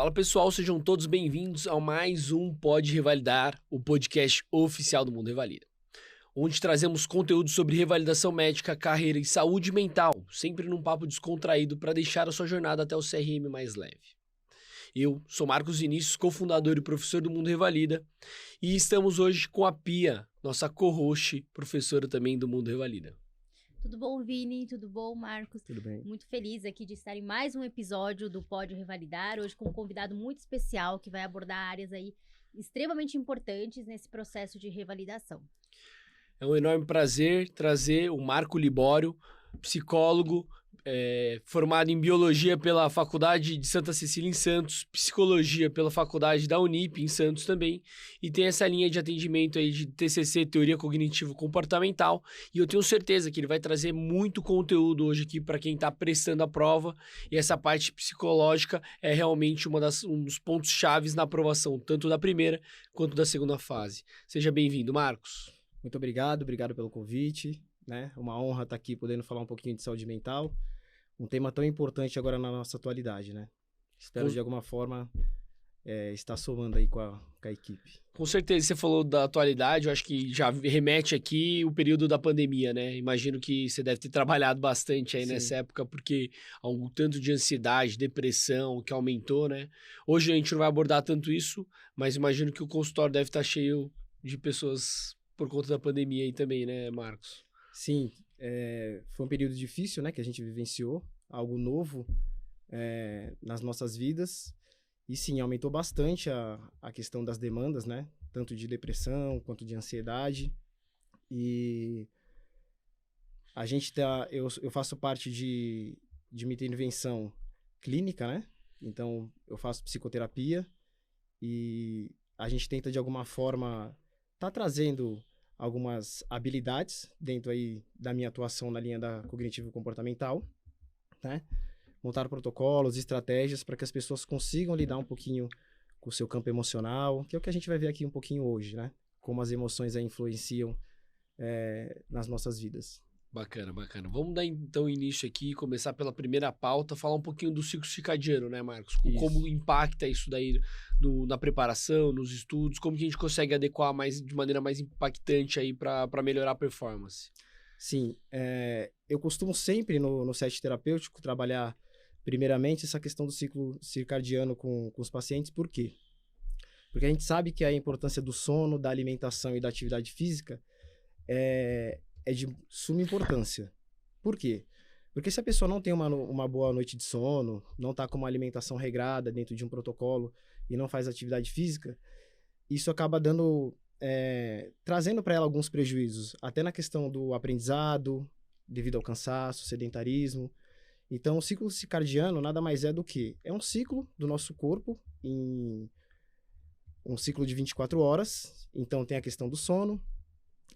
Fala pessoal, sejam todos bem-vindos a mais um Pode Revalidar, o podcast oficial do Mundo Revalida, onde trazemos conteúdo sobre revalidação médica, carreira e saúde mental, sempre num papo descontraído para deixar a sua jornada até o CRM mais leve. Eu sou Marcos Vinícius, cofundador e professor do Mundo Revalida, e estamos hoje com a Pia, nossa co-host, professora também do Mundo Revalida. Tudo bom, Vini? Tudo bom, Marcos? Tudo bem. Muito feliz aqui de estar em mais um episódio do Pode Revalidar, hoje com um convidado muito especial que vai abordar áreas aí extremamente importantes nesse processo de revalidação. É um enorme prazer trazer o Marco Libório, psicólogo, formado em Biologia pela Faculdade de Santa Cecília em Santos, Psicologia pela Faculdade da Unip em Santos também, e tem essa linha de atendimento aí de TCC, Teoria Cognitivo-Comportamental, e eu tenho certeza que ele vai trazer muito conteúdo hoje aqui para quem está prestando a prova, e essa parte psicológica é realmente um dos pontos chaves na aprovação, tanto da primeira quanto da segunda fase. Seja bem-vindo, Marcos. Muito obrigado pelo convite, né? Uma honra estar aqui podendo falar um pouquinho de saúde mental, um tema tão importante agora na nossa atualidade, né? Espero de alguma forma estar somando aí com a equipe. Com certeza, você falou da atualidade, eu acho que já remete aqui o período da pandemia, né? Imagino que você deve ter trabalhado bastante aí nessa época, porque há um tanto de ansiedade, depressão que aumentou, né? Hoje a gente não vai abordar tanto isso, mas imagino que o consultório deve estar cheio de pessoas por conta da pandemia aí também, né, Marcos? Sim, foi um período difícil, né, que a gente vivenciou, algo novo nas nossas vidas, e sim, aumentou bastante a questão das demandas, né, tanto de depressão quanto de ansiedade, e a gente eu faço parte de uma intervenção clínica, né, então eu faço psicoterapia, e a gente tenta de alguma forma tá trazendo algumas habilidades dentro aí da minha atuação na linha da cognitivo-comportamental, né? Montar protocolos, estratégias para que as pessoas consigam lidar um pouquinho com o seu campo emocional, que é o que a gente vai ver aqui um pouquinho hoje, né? Como as emoções aí influenciam nas nossas vidas. Bacana, bacana. Vamos dar então início aqui, começar pela primeira pauta, falar um pouquinho do ciclo circadiano, né, Marcos? Como impacta isso daí na preparação, nos estudos, como que a gente consegue adequar de maneira mais impactante aí para melhorar a performance? Sim, eu costumo sempre no set terapêutico trabalhar primeiramente essa questão do ciclo circadiano com os pacientes. Por quê? Porque a gente sabe que a importância do sono, da alimentação e da atividade física é de suma importância. Por quê? Porque se a pessoa não tem uma boa noite de sono, não está com uma alimentação regrada dentro de um protocolo e não faz atividade física, isso acaba trazendo para ela alguns prejuízos, até na questão do aprendizado, devido ao cansaço, sedentarismo. Então, o ciclo circadiano nada mais é do que um ciclo do nosso corpo em um ciclo de 24 horas. Então, tem a questão do sono,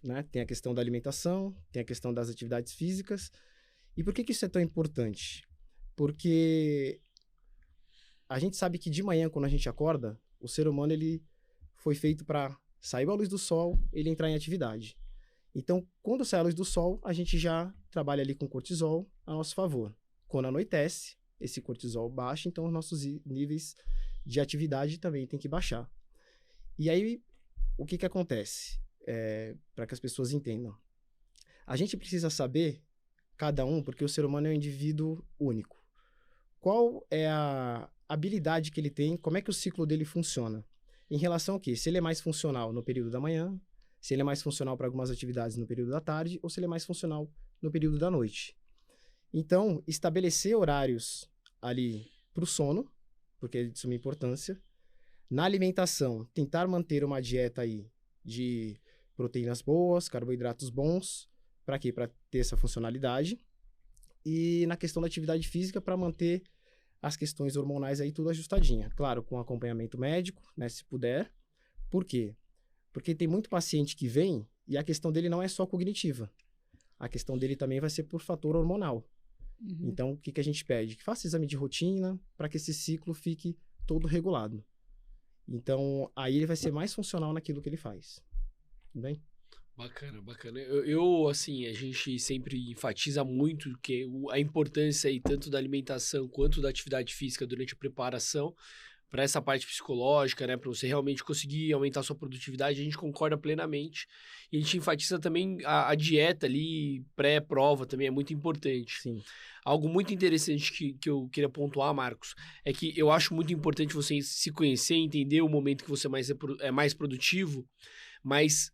né? Tem a questão da alimentação, tem a questão das atividades físicas. E por que isso é tão importante? Porque a gente sabe que de manhã, quando a gente acorda, o ser humano ele foi feito para sair à luz do sol, ele entrar em atividade. Então, quando sai a luz do sol, a gente já trabalha ali com cortisol a nosso favor. Quando anoitece, esse cortisol baixa, então os nossos níveis de atividade também tem que baixar. E aí, o que acontece? Para que as pessoas entendam. A gente precisa saber, cada um, porque o ser humano é um indivíduo único. Qual é a habilidade que ele tem, como é que o ciclo dele funciona? Em relação ao quê? Se ele é mais funcional no período da manhã, se ele é mais funcional para algumas atividades no período da tarde, ou se ele é mais funcional no período da noite. Então, estabelecer horários ali para o sono, porque é de suma importância. Na alimentação, tentar manter uma dieta aí de proteínas boas, carboidratos bons, para quê? Para ter essa funcionalidade. E na questão da atividade física, para manter as questões hormonais aí tudo ajustadinha. Claro, com acompanhamento médico, né, se puder. Por quê? Porque tem muito paciente que vem e a questão dele não é só cognitiva. A questão dele também vai ser por fator hormonal. Uhum. Então, o que a gente pede? Que faça exame de rotina para que esse ciclo fique todo regulado. Então, aí ele vai ser mais funcional naquilo que ele faz. Tudo bem? Bacana, bacana. Assim, a gente sempre enfatiza muito que a importância aí tanto da alimentação quanto da atividade física durante a preparação, para essa parte psicológica, né, para você realmente conseguir aumentar a sua produtividade, a gente concorda plenamente. E a gente enfatiza também a dieta ali, pré-prova também é muito importante. Sim. Algo muito interessante que eu queria pontuar, Marcos, é que eu acho muito importante você se conhecer, entender o momento que você é mais produtivo, mas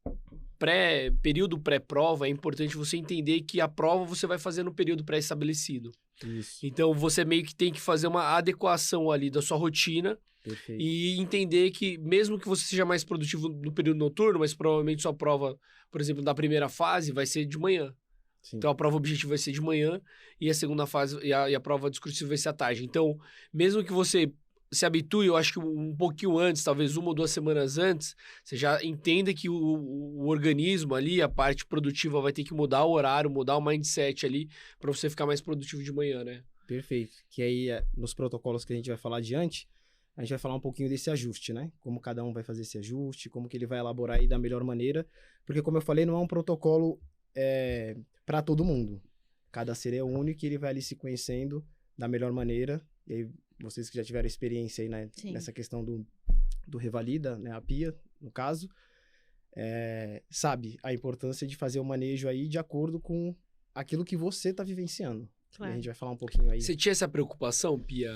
período pré-prova é importante você entender que a prova você vai fazer no período pré-estabelecido. Isso. Então, você meio que tem que fazer uma adequação ali da sua rotina. Perfeito. E entender que, mesmo que você seja mais produtivo no período noturno, mas provavelmente sua prova, por exemplo, da primeira fase vai ser de manhã. Sim. Então, a prova objetiva vai ser de manhã e a segunda fase, e a prova discursiva vai ser à tarde. Então, mesmo que você se habitue, eu acho que um pouquinho antes, talvez 1 ou 2 semanas antes, você já entenda que o organismo ali, a parte produtiva vai ter que mudar o horário, mudar o mindset ali, para você ficar mais produtivo de manhã, né? Perfeito. Que aí, nos protocolos que a gente vai falar adiante, a gente vai falar um pouquinho desse ajuste, né? Como cada um vai fazer esse ajuste, como que ele vai elaborar aí da melhor maneira. Porque, como eu falei, não é um protocolo para todo mundo. Cada ser é único e ele vai ali se conhecendo da melhor maneira. E aí, vocês que já tiveram experiência aí, né, nessa questão do Revalida, né, a PIA, no caso, sabe a importância de fazer o manejo aí de acordo com aquilo que você está vivenciando. Claro. E a gente vai falar um pouquinho aí. Você tinha essa preocupação, Pia,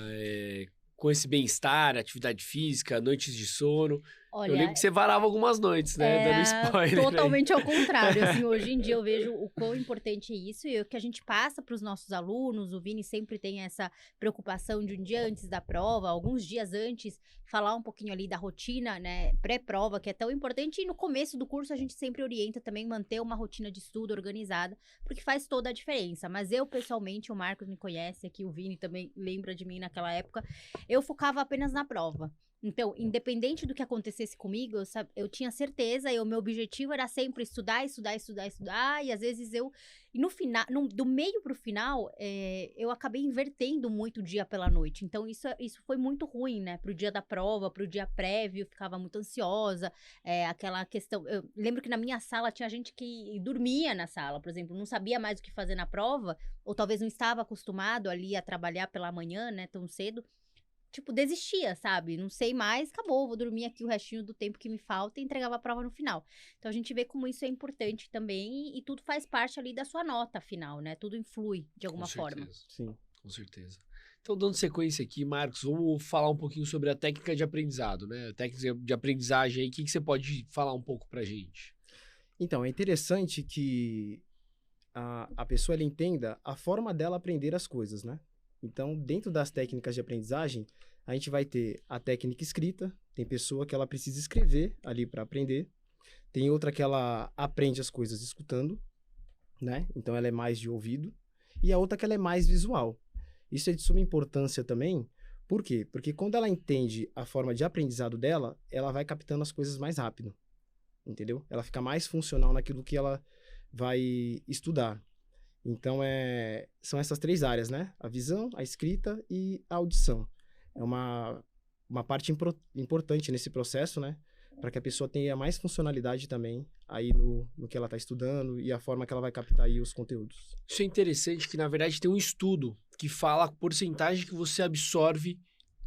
com esse bem-estar, atividade física, noites de sono? Olha, Eu lembro que você varava algumas noites, né? Dando spoiler. Totalmente ao contrário. Assim, hoje em dia eu vejo o quão importante é isso e o que a gente passa para os nossos alunos. O Vini sempre tem essa preocupação de um dia antes da prova, alguns dias antes, falar um pouquinho ali da rotina, né, pré-prova, que é tão importante. E no começo do curso a gente sempre orienta também manter uma rotina de estudo organizada, porque faz toda a diferença. Mas eu, pessoalmente, o Marcos me conhece aqui, o Vini também lembra de mim naquela época, eu focava apenas na prova. Então, independente do que acontecesse comigo, eu tinha certeza, e o meu objetivo era sempre estudar, e às vezes e no final, do meio pro final, eu acabei invertendo muito o dia pela noite. Então, isso foi muito ruim, né? Pro dia da prova, pro dia prévio, eu ficava muito ansiosa, aquela questão... Eu lembro que na minha sala tinha gente que dormia na sala, por exemplo, não sabia mais o que fazer na prova, ou talvez não estava acostumado ali a trabalhar pela manhã, né, tão cedo. Tipo, desistia, sabe? Não sei mais, acabou, vou dormir aqui o restinho do tempo que me falta e entregava a prova no final. Então, a gente vê como isso é importante também e tudo faz parte ali da sua nota final, né? Tudo influi de alguma forma. Sim. Com certeza. Então, dando sequência aqui, Marcos, vamos falar um pouquinho sobre a técnica de aprendizado, né? A técnica de aprendizagem aí, o que você pode falar um pouco pra gente? Então, é interessante que a pessoa ela entenda a forma dela aprender as coisas, né? Então, dentro das técnicas de aprendizagem, a gente vai ter a técnica escrita. Tem pessoa que ela precisa escrever ali para aprender. Tem outra que ela aprende as coisas escutando, né? Então, ela é mais de ouvido. E a outra que ela é mais visual. Isso é de suma importância também. Por quê? Porque quando ela entende a forma de aprendizado dela, ela vai captando as coisas mais rápido. Entendeu? Ela fica mais funcional naquilo que ela vai estudar. Então, são essas 3 áreas, né? A visão, a escrita e a audição. É uma parte importante nesse processo, né? Para que a pessoa tenha mais funcionalidade também aí no que ela está estudando e a forma que ela vai captar aí os conteúdos. Isso é interessante que, na verdade, tem um estudo que fala a porcentagem que você absorve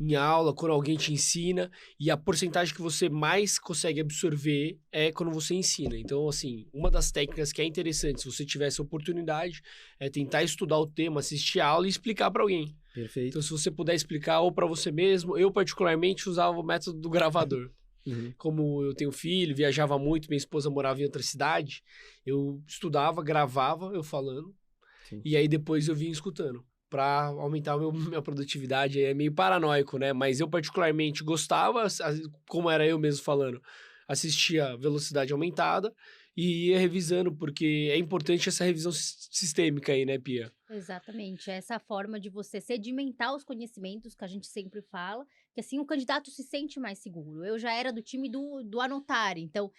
em aula, quando alguém te ensina, e a porcentagem que você mais consegue absorver é quando você ensina. Então, assim, uma das técnicas que é interessante, se você tivesse oportunidade, é tentar estudar o tema, assistir a aula e explicar para alguém. Perfeito. Então, se você puder explicar ou para você mesmo, eu particularmente usava o método do gravador. Uhum. Como eu tenho filho, viajava muito, minha esposa morava em outra cidade, eu estudava, gravava eu falando, Sim. E aí depois eu vinha escutando, para aumentar minha produtividade. É meio paranoico, né? Mas eu particularmente gostava, como era eu mesmo falando, assistia velocidade aumentada e ia revisando, porque é importante essa revisão sistêmica aí, né, Pia? Exatamente, essa forma de você sedimentar os conhecimentos que a gente sempre fala, que assim o candidato se sente mais seguro. Eu já era do time do anotar, então,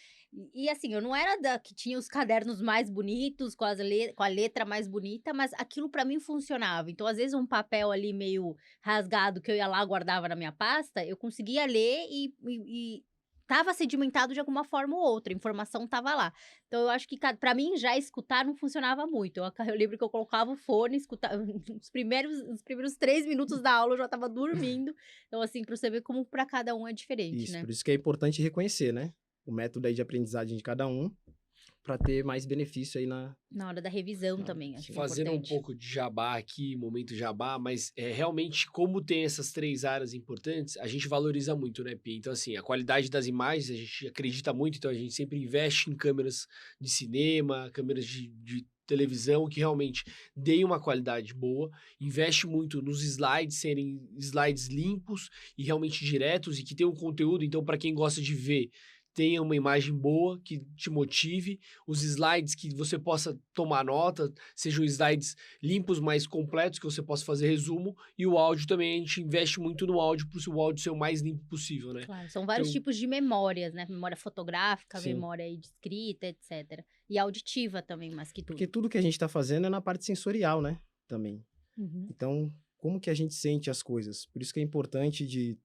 e assim, eu não era da que tinha os cadernos mais bonitos, com a letra mais bonita, mas aquilo para mim funcionava. Então, às vezes um papel ali meio rasgado que eu ia lá guardava na minha pasta, eu conseguia ler e tava sedimentado de alguma forma ou outra, a informação tava lá. Então eu acho que para mim já escutar não funcionava muito. Eu lembro que eu colocava o fone, escutava os primeiros 3 minutos da aula eu já estava dormindo. Então assim, para você ver como para cada um é diferente, Isso, né? por isso que é importante reconhecer, né? O método aí de aprendizagem de cada um, para ter mais benefício aí Na hora da revisão Ah, também, acho que é Fazendo um importante. pouco de jabá aqui, momento jabá, mas realmente, como tem essas 3 áreas importantes, a gente valoriza muito, né, Pia? Então, assim, a qualidade das imagens, a gente acredita muito, então a gente sempre investe em câmeras de cinema, câmeras de televisão, que realmente deem uma qualidade boa, investe muito nos slides, serem slides limpos e realmente diretos, e que tenham conteúdo, então, para quem gosta de ver, tenha uma imagem boa, que te motive, os slides que você possa tomar nota, sejam slides limpos, mais completos, que você possa fazer resumo, e o áudio também, a gente investe muito no áudio, para o áudio ser o mais limpo possível, né? Claro, são vários Então, tipos de memórias, né? Memória fotográfica, Sim. memória aí de escrita, etc. E auditiva também, mais que tudo. Porque tudo que a gente está fazendo é na parte sensorial, né? Também. Uhum. Então, como que a gente sente as coisas? Por isso que é importante de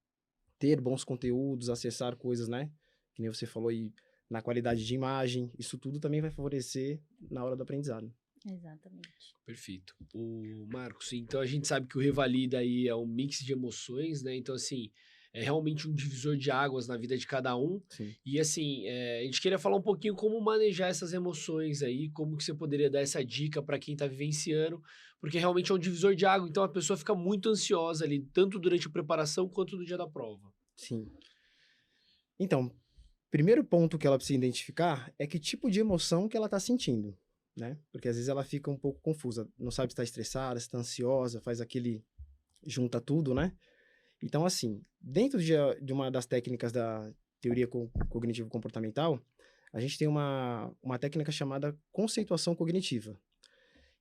ter bons conteúdos, acessar coisas, né? Que nem você falou aí, na qualidade de imagem. Isso tudo também vai favorecer na hora do aprendizado. Exatamente. perfeito. O Marcos, então a gente sabe que o Revalida aí é um mix de emoções, né? Então, assim, é realmente um divisor de águas na vida de cada um. Sim. E, assim, a gente queria falar um pouquinho como manejar essas emoções aí, como que você poderia dar essa dica para quem tá vivenciando, porque realmente é um divisor de água, então a pessoa fica muito ansiosa ali, tanto durante a preparação quanto no dia da prova. Sim. Então, primeiro ponto que ela precisa identificar é que tipo de emoção que ela está sentindo, né? Porque às vezes ela fica um pouco confusa, não sabe se está estressada, se está ansiosa, faz aquele junta tudo, né? Então, assim, dentro de uma das técnicas da teoria cognitivo-comportamental, a gente tem uma técnica chamada conceituação cognitiva.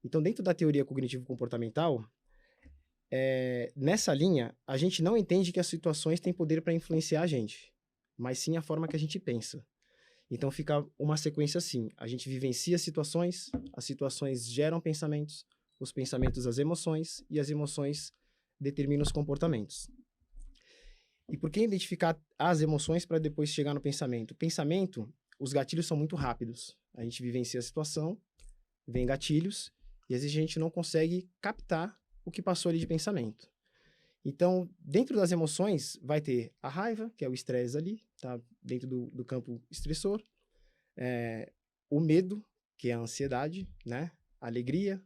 Então, dentro da teoria cognitivo-comportamental, nessa linha, a gente não entende que as situações têm poder para influenciar a gente, mas sim a forma que a gente pensa. Então, fica uma sequência assim: a gente vivencia situações, as situações geram pensamentos, os pensamentos as emoções, e as emoções determinam os comportamentos. E por que identificar as emoções para depois chegar no pensamento? O pensamento, os gatilhos são muito rápidos. A gente vivencia a situação, vem gatilhos, e às vezes a gente não consegue captar o que passou ali de pensamento. Então, dentro das emoções, vai ter a raiva, que é o estresse ali, tá dentro do campo estressor. O medo, que é a ansiedade, né? A alegria,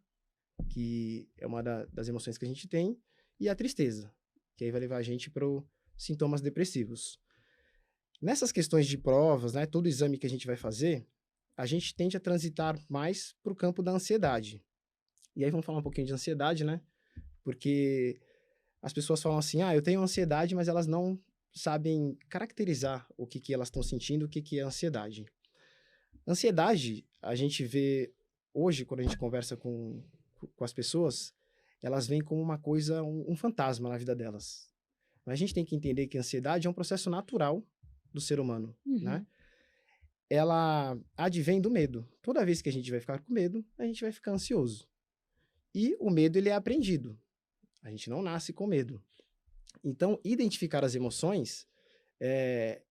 que é uma das emoções que a gente tem. E a tristeza, que aí vai levar a gente para os sintomas depressivos. Nessas questões de provas, né? Todo exame que a gente vai fazer, a gente tende a transitar mais para o campo da ansiedade. E aí vamos falar um pouquinho de ansiedade, né? Porque as pessoas falam assim, eu tenho ansiedade, mas elas não sabem caracterizar o que elas estão sentindo, o que é ansiedade. Ansiedade, a gente vê hoje, quando a gente conversa com as pessoas, elas veem como uma coisa, um fantasma na vida delas. Mas a gente tem que entender que a ansiedade é um processo natural do ser humano, né? Ela advém do medo. Toda vez que a gente vai ficar com medo, a gente vai ficar ansioso. E o medo, ele é aprendido. A gente não nasce com medo. Então, identificar as emoções é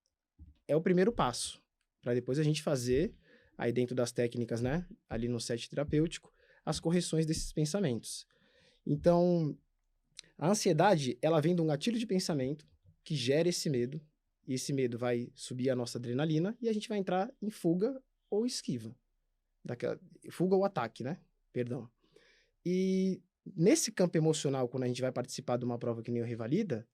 o primeiro passo, para depois a gente fazer, aí dentro das técnicas, né, ali no set terapêutico, as correções desses pensamentos. Então, a ansiedade, ela vem de um gatilho de pensamento que gera esse medo, e esse medo vai subir a nossa adrenalina e a gente vai entrar em fuga ou esquiva. Fuga ou ataque, né? Perdão. E nesse campo emocional, quando a gente vai participar de uma prova que nem o Revalida,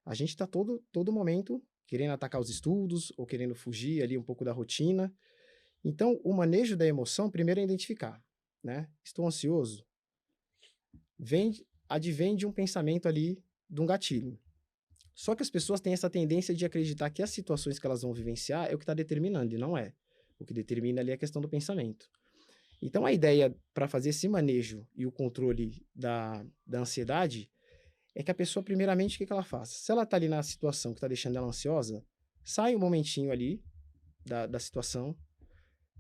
a gente está todo momento querendo atacar os estudos ou querendo fugir ali um pouco da rotina. Então, o manejo da emoção, primeiro é identificar, né? Estou ansioso? Advém de um pensamento ali, de um gatilho. Só que as pessoas têm essa tendência de acreditar que as situações que elas vão vivenciar é o que está determinando, e não é. O que determina ali é a questão do pensamento. Então, a ideia para fazer esse manejo e o controle da ansiedade é que a pessoa, primeiramente, o que ela faz? Se ela está ali na situação que está deixando ela ansiosa, sai um momentinho ali da situação,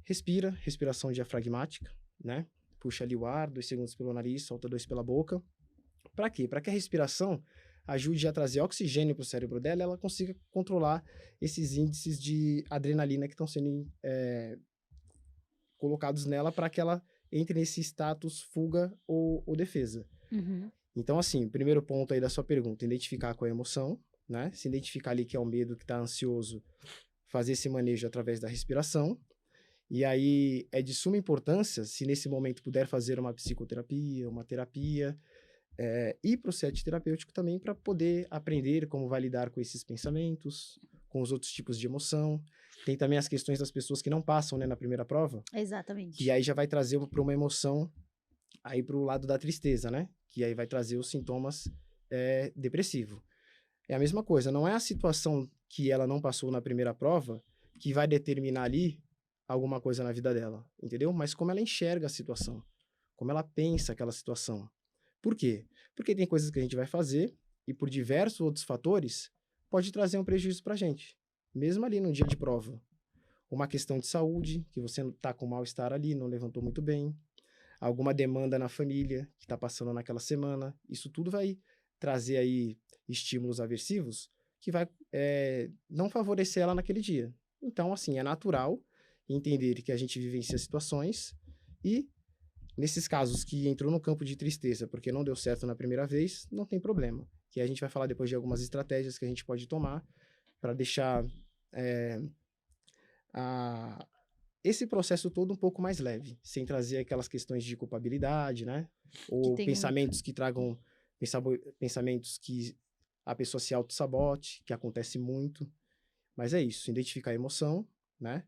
respiração diafragmática, né? Puxa ali o ar, 2 segundos pelo nariz, solta 2 pela boca. Para quê? Para que a respiração, ajude a trazer oxigênio para o cérebro dela, ela consiga controlar esses índices de adrenalina que estão sendo colocados nela para que ela entre nesse status fuga ou defesa. Uhum. Então, assim, o primeiro ponto aí da sua pergunta, identificar qual é a emoção, né? Se identificar ali que é o medo, que está ansioso, fazer esse manejo através da respiração. E aí é de suma importância, se nesse momento puder fazer uma psicoterapia, uma terapia, ir para o set terapêutico também para poder aprender como vai lidar com esses pensamentos, com os outros tipos de emoção. Tem também as questões das pessoas que não passam, né, na primeira prova. Exatamente. E aí já vai trazer para uma emoção aí para o lado da tristeza, né? Que aí vai trazer os sintomas depressivos. É a mesma coisa, não é a situação que ela não passou na primeira prova que vai determinar ali alguma coisa na vida dela, entendeu? Mas como ela enxerga a situação, como ela pensa aquela situação. Por quê? Porque tem coisas que a gente vai fazer e por diversos outros fatores pode trazer um prejuízo pra gente, mesmo ali no dia de prova. Uma questão de saúde, que você tá com mal-estar ali, não levantou muito bem, alguma demanda na família que tá passando naquela semana, isso tudo vai trazer aí estímulos aversivos que vai não favorecer ela naquele dia. Então, assim, é natural entender que a gente vivencia situações e, nesses casos que entrou no campo de tristeza porque não deu certo na primeira vez, não tem problema. Que a gente vai falar depois de algumas estratégias que a gente pode tomar para deixar esse processo todo um pouco mais leve, sem trazer aquelas questões de culpabilidade, né? Ou pensamentos que tragam pensamentos que a pessoa se auto-sabote, que acontece muito. Mas é isso, identificar a emoção, né?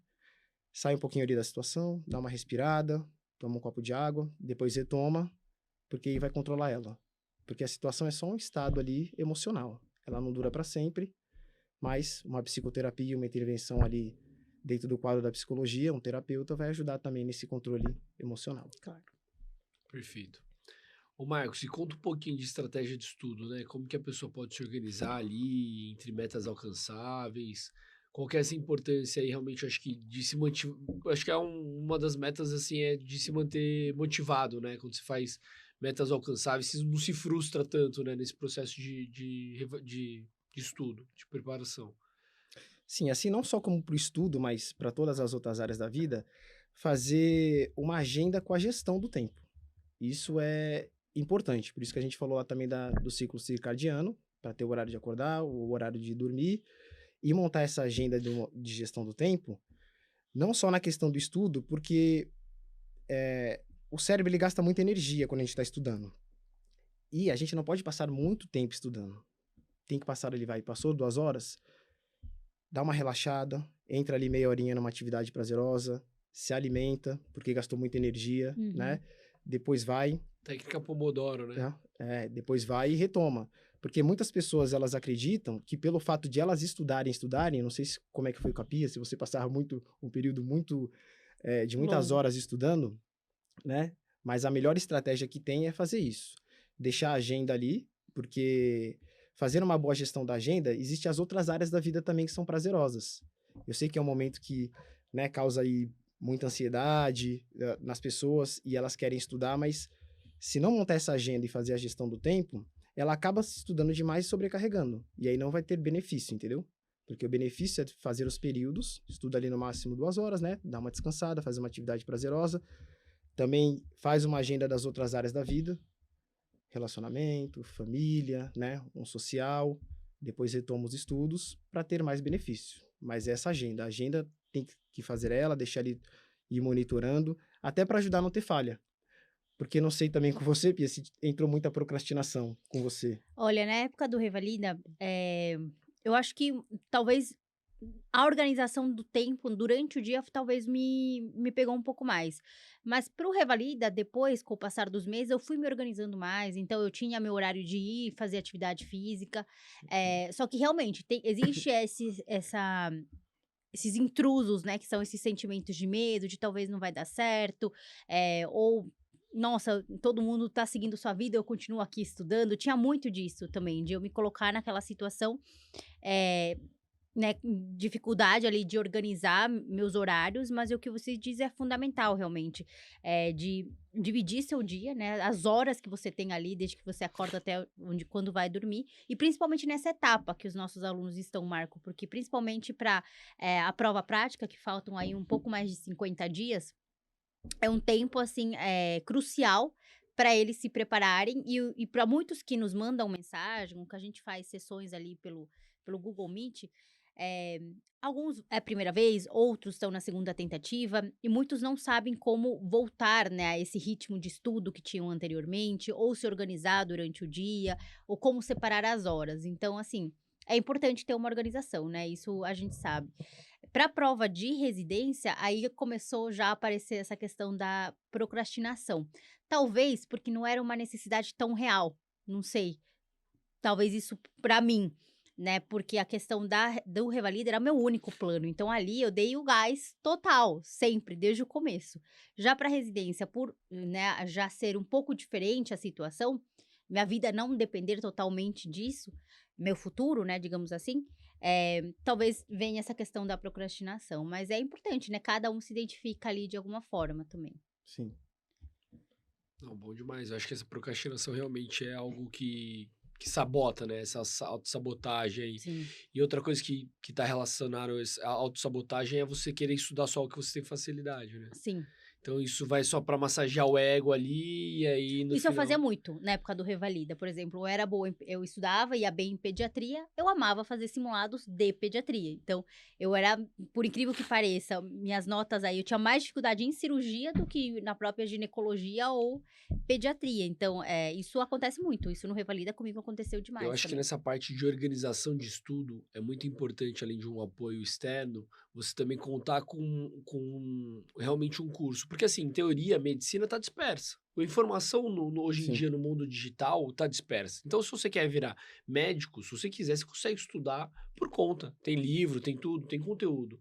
Sai um pouquinho ali da situação, dá uma respirada, toma um copo de água, depois retoma, porque aí vai controlar ela. Porque a situação é só um estado ali emocional. Ela não dura para sempre, mas uma psicoterapia, uma intervenção ali dentro do quadro da psicologia, um terapeuta vai ajudar também nesse controle emocional. Claro. Perfeito. Ô Marcos, e conta um pouquinho de estratégia de estudo, né? Como que a pessoa pode se organizar ali entre metas alcançáveis? Qual que é essa importância aí, realmente, acho que de se manter... Acho que uma das metas, assim, é de se manter motivado, né? Quando você faz metas alcançáveis, você não se frustra tanto, né? Nesse processo de estudo, de preparação. Sim, assim, não só como para o estudo, mas para todas as outras áreas da vida, fazer uma agenda com a gestão do tempo. Isso é importante, por isso que a gente falou lá também do ciclo circadiano, para ter o horário de acordar, o horário de dormir, e montar essa agenda de gestão do tempo, não só na questão do estudo, porque o cérebro ele gasta muita energia quando a gente está estudando. E a gente não pode passar muito tempo estudando. Tem que passar, passou 2 horas, dá uma relaxada, entra ali meia horinha numa atividade prazerosa, se alimenta, porque gastou muita energia, né? Depois vai... Técnica Pomodoro, né? Depois vai e retoma. Porque muitas pessoas, elas acreditam que pelo fato de elas estudarem, não sei como é que foi com a Pia, se você passava um período muito, de muitas horas estudando, né? Mas a melhor estratégia que tem é fazer isso. Deixar a agenda ali, porque fazer uma boa gestão da agenda, existem as outras áreas da vida também que são prazerosas. Eu sei que é um momento que, né, causa aí muita ansiedade nas pessoas e elas querem estudar, mas se não montar essa agenda e fazer a gestão do tempo, ela acaba se estudando demais e sobrecarregando. E aí não vai ter benefício, entendeu? Porque o benefício é fazer os períodos, estuda ali no máximo 2 horas, né? Dá uma descansada, faz uma atividade prazerosa. Também faz uma agenda das outras áreas da vida. Relacionamento, família, né? Um social. Depois retoma os estudos para ter mais benefício. Mas essa agenda, a agenda tem que fazer ela, deixar ali ir monitorando, até para ajudar a não ter falha. Porque não sei também com você, Pia, se entrou muita procrastinação com você. Olha, na época do Revalida, eu acho que talvez a organização do tempo durante o dia talvez me pegou um pouco mais. Mas pro Revalida, depois, com o passar dos meses, eu fui me organizando mais. Então, eu tinha meu horário de ir fazer atividade física. Só que realmente existe esses intrusos, né? Que são esses sentimentos de medo, de talvez não vai dar certo, ou nossa, todo mundo tá seguindo sua vida, eu continuo aqui estudando. Tinha muito disso também, de eu me colocar naquela situação. né, dificuldade ali de organizar meus horários, mas o que você diz é fundamental realmente, de dividir seu dia, né, as horas que você tem ali, desde que você acorda até quando vai dormir, e principalmente nessa etapa que os nossos alunos estão, Marco, porque principalmente para a prova prática, que faltam aí um pouco mais de 50 dias, é um tempo, assim, crucial para eles se prepararem e para muitos que nos mandam mensagem, que a gente faz sessões ali pelo Google Meet, alguns é a primeira vez, outros estão na segunda tentativa e muitos não sabem como voltar, né, a esse ritmo de estudo que tinham anteriormente, ou se organizar durante o dia, ou como separar as horas. Então, assim, é importante ter uma organização, né, isso a gente sabe. Para a prova de residência, aí começou já a aparecer essa questão da procrastinação. Talvez porque não era uma necessidade tão real, não sei. Talvez isso para mim, né? Porque a questão do Revalida era meu único plano. Então ali eu dei o gás total, sempre, desde o começo. Já para residência, por, né, já ser um pouco diferente a situação, minha vida não depender totalmente disso, meu futuro, né, digamos assim, talvez venha essa questão da procrastinação, mas é importante, né? Cada um se identifica ali de alguma forma também. Sim. Não, bom demais. Eu acho que essa procrastinação realmente é algo que sabota, né? Essa autossabotagem aí. Sim. E outra coisa que tá relacionada à autossabotagem é você querer estudar só o que você tem facilidade, né? Sim. Então isso vai só pra massagear o ego ali, e aí no Isso eu final... fazia muito na época do Revalida, por exemplo, eu era boa, eu estudava, ia bem em pediatria, eu amava fazer simulados de pediatria. Então, eu era, por incrível que pareça, minhas notas aí, eu tinha mais dificuldade em cirurgia do que na própria ginecologia ou pediatria. Então, isso acontece muito, isso no Revalida comigo aconteceu demais Eu acho que também. nessa parte de organização de estudo é muito importante, além de um apoio externo, você também contar com realmente um curso. Porque, assim, em teoria, a medicina está dispersa. A informação hoje em Sim. dia no mundo digital está dispersa. Então, se você quer virar médico, se você quiser, você consegue estudar por conta. Tem livro, tem tudo, tem conteúdo.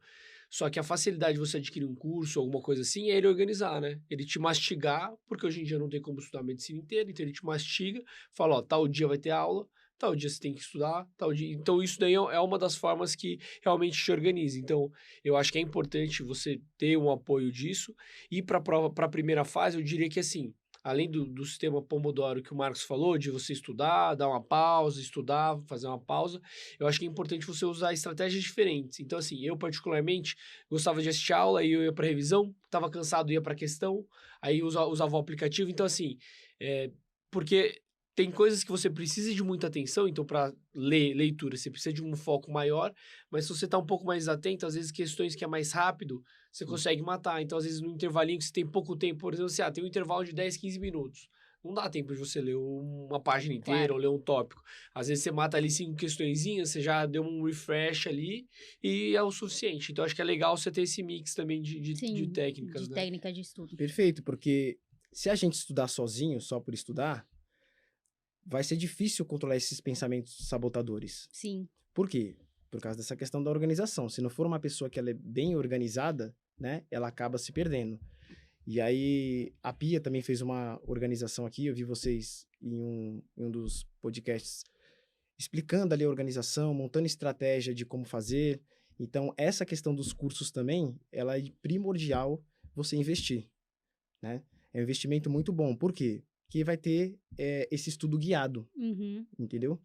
Só que a facilidade de você adquirir um curso, alguma coisa assim, é ele organizar, né? Ele te mastigar, porque hoje em dia não tem como estudar a medicina inteira, então ele te mastiga, fala, ó, tal dia vai ter aula, tal dia você tem que estudar, tal dia... Então isso daí é uma das formas que realmente te organiza. Então eu acho que é importante você ter um apoio disso. E para a primeira fase, eu diria que assim, além do sistema Pomodoro que o Marcos falou, de você estudar, dar uma pausa, estudar, fazer uma pausa, eu acho que é importante você usar estratégias diferentes. Então, assim, eu particularmente gostava de assistir aula, aí eu ia para revisão, estava cansado, ia para questão, aí usava o aplicativo. Então, assim, porque tem coisas que você precisa de muita atenção, então para leitura você precisa de um foco maior, mas se você está um pouco mais atento, às vezes questões que é mais rápido, você consegue matar. Então, às vezes, no intervalinho que você tem pouco tempo, por exemplo, tem um intervalo de 10, 15 minutos. Não dá tempo de você ler uma página inteira, Claro. ou ler um tópico. Às vezes você mata ali 5 questõezinhas, você já deu um refresh ali e é o suficiente. Então, acho que é legal você ter esse mix também de Sim, técnicas, de né? técnica de estudo. Perfeito, porque se a gente estudar sozinho, só por estudar, vai ser difícil controlar esses pensamentos sabotadores. Sim. Por quê? Por causa dessa questão da organização. Se não for uma pessoa que ela é bem organizada, né, ela acaba se perdendo. E aí, a Pia também fez uma organização aqui, eu vi vocês em um dos podcasts explicando ali a organização, montando estratégia de como fazer. Então, essa questão dos cursos também, ela é primordial você investir, né? É um investimento muito bom. Por quê? Que vai ter esse estudo guiado, Uhum. entendeu?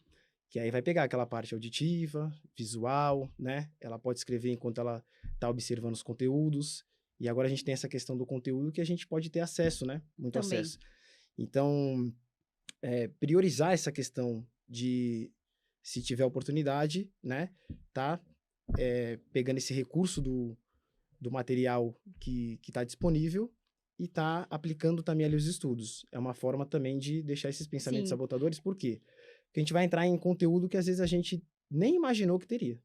Que aí vai pegar aquela parte auditiva, visual, né? Ela pode escrever enquanto ela está observando os conteúdos. E agora a gente tem essa questão do conteúdo que a gente pode ter acesso, né? Muito Também. acesso. Então, priorizar essa questão de, se tiver oportunidade, né? Tá pegando esse recurso do material que está disponível e tá aplicando também ali os estudos. É uma forma também de deixar esses pensamentos Sim. sabotadores. Por quê? Porque a gente vai entrar em conteúdo que às vezes a gente nem imaginou que teria.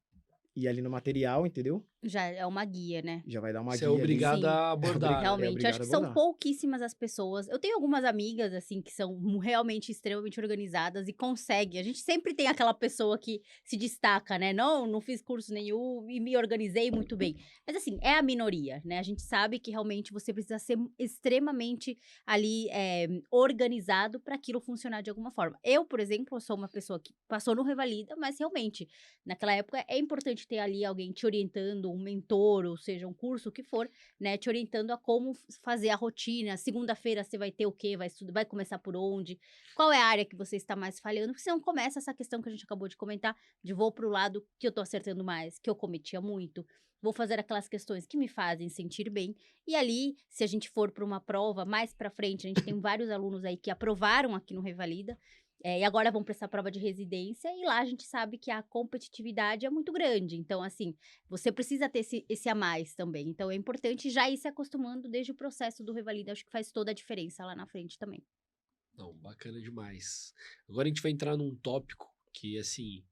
E ali no material, entendeu? Já é uma guia, né? Já vai dar uma Você guia é ali. obrigado Sim. a abordar. né? Realmente, obrigado acho que a são abordar. pouquíssimas as pessoas. Eu tenho algumas amigas, assim, que são realmente extremamente organizadas e conseguem. A gente sempre tem aquela pessoa que se destaca, né? Não fiz curso nenhum e me organizei muito bem. Mas, assim, é a minoria, né? A gente sabe que realmente você precisa ser extremamente ali organizado para aquilo funcionar de alguma forma. Eu, por exemplo, sou uma pessoa que passou no Revalida, mas realmente, naquela época, é importante ter ali alguém te orientando, um mentor, ou seja, um curso, o que for, né, te orientando a como fazer a rotina. Segunda-feira você vai ter o quê? Vai começar por onde? Qual é a área que você está mais falhando? Porque senão começa essa questão que a gente acabou de comentar, de vou pro lado que eu tô acertando mais, que eu cometia muito. Vou fazer aquelas questões que me fazem sentir bem. E ali, se a gente for para uma prova mais para frente, a gente tem vários alunos aí que aprovaram aqui no Revalida, e agora vão prestar prova de residência, e lá a gente sabe que a competitividade é muito grande. Então, assim, você precisa ter esse a mais também. Então, é importante já ir se acostumando desde o processo do Revalida. Acho que faz toda a diferença lá na frente também. Não, bacana demais. Agora a gente vai entrar num tópico que, assim,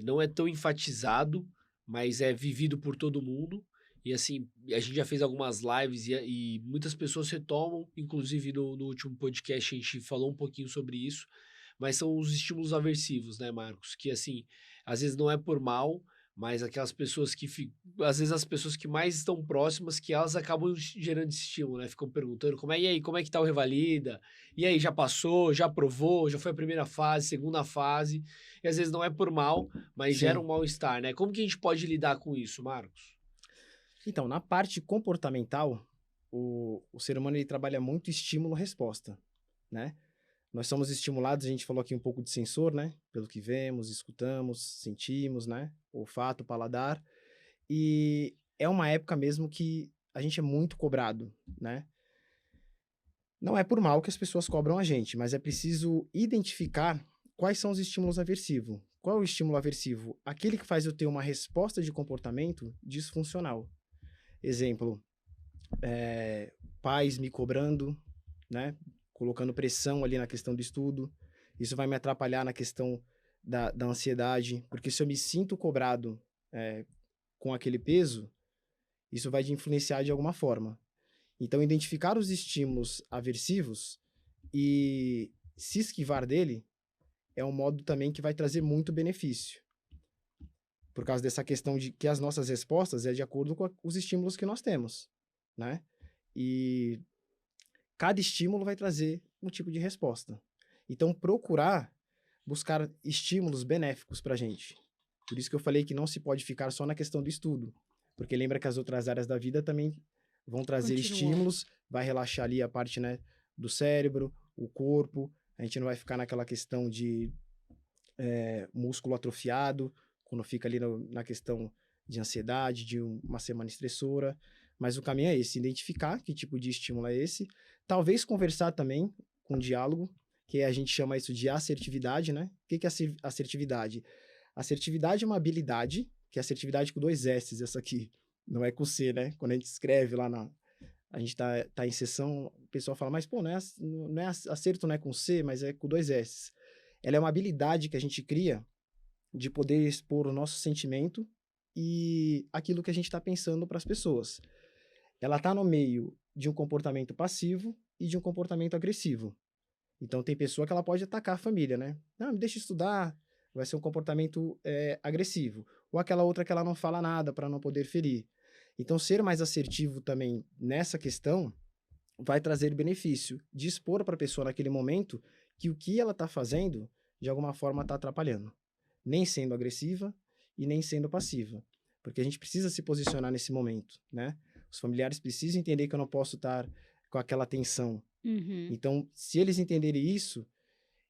não é tão enfatizado, mas é vivido por todo mundo. E, assim, a gente já fez algumas lives e muitas pessoas retomam, inclusive no último podcast a gente falou um pouquinho sobre isso, mas são os estímulos aversivos, né, Marcos? Que, assim, às vezes não é por mal, mas aquelas pessoas que às vezes as pessoas que mais estão próximas, que elas acabam gerando esse estímulo, né? Ficam perguntando, e aí, como é que tá o Revalida? E aí, já passou, já aprovou, já foi a primeira fase, segunda fase, e às vezes não é por mal, mas gera Sim. um mal-estar, né? Como que a gente pode lidar com isso, Marcos? Então, na parte comportamental, o ser humano ele trabalha muito estímulo-resposta, né? Nós somos estimulados, a gente falou aqui um pouco de sensor, né? Pelo que vemos, escutamos, sentimos, né? Olfato, paladar. E é uma época mesmo que a gente é muito cobrado, né? Não é por mal que as pessoas cobram a gente, mas é preciso identificar quais são os estímulos aversivos. Qual é o estímulo aversivo? Aquele que faz eu ter uma resposta de comportamento disfuncional. Exemplo, pais me cobrando, né? Colocando pressão ali na questão do estudo. Isso vai me atrapalhar na questão da ansiedade, porque se eu me sinto cobrado com aquele peso, isso vai te influenciar de alguma forma. Então, identificar os estímulos aversivos e se esquivar dele é um modo também que vai trazer muito benefício. Por causa dessa questão de que as nossas respostas é de acordo com os estímulos que nós temos, né? E cada estímulo vai trazer um tipo de resposta. Então, buscar estímulos benéficos para a gente. Por isso que eu falei que não se pode ficar só na questão do estudo. Porque lembra que as outras áreas da vida também vão trazer estímulos, vai relaxar ali a parte, né, do cérebro, o corpo. A gente não vai ficar naquela questão de músculo atrofiado, quando fica ali na questão de ansiedade, de uma semana estressora. Mas o caminho é esse, identificar que tipo de estímulo é esse. Talvez conversar também com diálogo, que a gente chama isso de assertividade, né? O que é assertividade? Assertividade é uma habilidade, que é assertividade com 2 S's, essa aqui. Não é com C, né? Quando a gente escreve lá a gente tá em sessão, o pessoal fala, mas pô, não é acerto, não é com C, mas é com 2 S's. Ela é uma habilidade que a gente cria de poder expor o nosso sentimento e aquilo que a gente está pensando para as pessoas. Ela está no meio de um comportamento passivo e de um comportamento agressivo. Então, tem pessoa que ela pode atacar a família, né? Não, me deixa estudar, vai ser um comportamento agressivo. Ou aquela outra que ela não fala nada para não poder ferir. Então, ser mais assertivo também nessa questão vai trazer benefício de expor para a pessoa naquele momento que o que ela está fazendo, de alguma forma, está atrapalhando. Nem sendo agressiva e nem sendo passiva. Porque a gente precisa se posicionar nesse momento, né? Os familiares precisam entender que eu não posso estar com aquela tensão. Uhum. Então, se eles entenderem isso,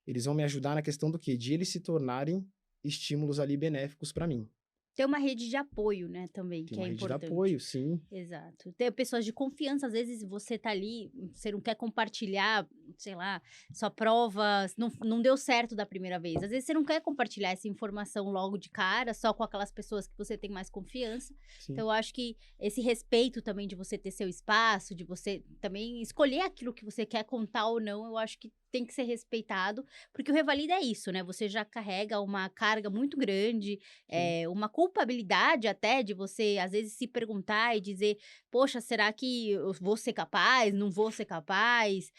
eles vão me ajudar na questão do quê? De eles se tornarem estímulos ali benéficos para mim. Ter uma rede de apoio, né, também, Tem que uma é rede importante. de apoio, sim. Exato. Ter pessoas de confiança, às vezes você tá ali, você não quer compartilhar, sei lá, sua prova, não deu certo da primeira vez. Às vezes você não quer compartilhar essa informação logo de cara, só com aquelas pessoas que você tem mais confiança. Sim. Então, eu acho que esse respeito também de você ter seu espaço, de você também escolher aquilo que você quer contar ou não, eu acho que tem que ser respeitado, porque o revalida é isso, né? Você já carrega uma carga muito grande, uma culpabilidade até de você, às vezes, se perguntar e dizer, poxa, será que eu vou ser capaz? Não vou ser capaz?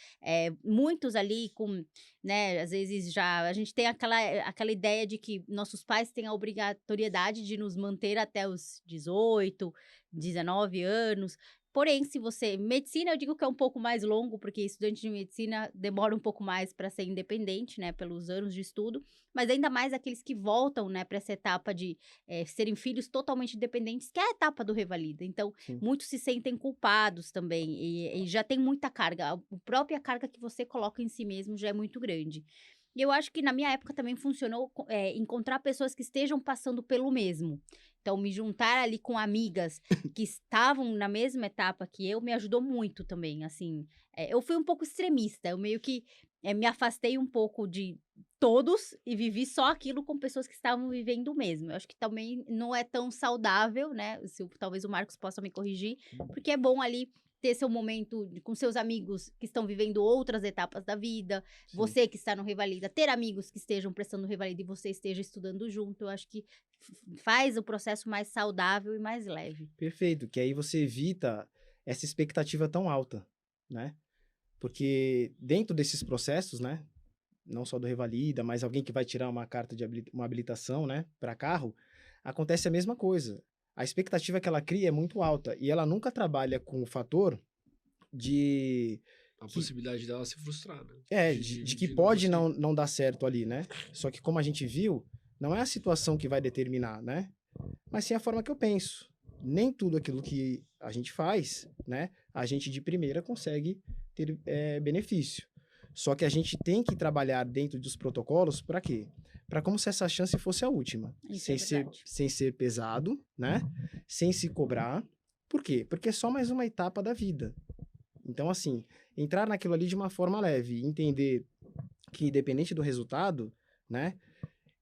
Muitos ali com, né, às vezes já, a gente tem aquela ideia de que nossos pais têm a obrigatoriedade de nos manter até os 18, 19 anos, porém, se você... Medicina, eu digo que é um pouco mais longo, porque estudante de medicina demora um pouco mais para ser independente, né, pelos anos de estudo, mas ainda mais aqueles que voltam, né, para essa etapa de serem filhos totalmente independentes, que é a etapa do revalida. Então, Sim. muitos se sentem culpados também, e já tem muita carga. A própria carga que você coloca em si mesmo já é muito grande. E eu acho que na minha época também funcionou encontrar pessoas que estejam passando pelo mesmo. Então, me juntar ali com amigas que estavam na mesma etapa que eu me ajudou muito também, assim. Eu fui um pouco extremista, eu meio que me afastei um pouco de todos e vivi só aquilo com pessoas que estavam vivendo o mesmo. Eu acho que também não é tão saudável, né? Talvez o Marcos possa me corrigir, porque é bom ali ter seu momento com seus amigos que estão vivendo outras etapas da vida, Sim. você que está no Revalida, ter amigos que estejam prestando Revalida e você esteja estudando junto, eu acho que faz o processo mais saudável e mais leve. Perfeito, que aí você evita essa expectativa tão alta, né? Porque dentro desses processos, né, não só do Revalida, mas alguém que vai tirar uma carta de uma habilitação, né, para carro, acontece a mesma coisa. A expectativa que ela cria é muito alta e ela nunca trabalha com o fator de... A possibilidade dela se frustrar, né? de que pode não dar certo ali, né? Só que como a gente viu, não é a situação que vai determinar, né? Mas sim a forma que eu penso. Nem tudo aquilo que a gente faz, né? A gente de primeira consegue ter benefício. Só que a gente tem que trabalhar dentro dos protocolos para quê? Para como se essa chance fosse a última. Sem ser pesado, né? Sem se cobrar. Por quê? Porque é só mais uma etapa da vida. Então, assim, entrar naquilo ali de uma forma leve, entender que, independente do resultado, né,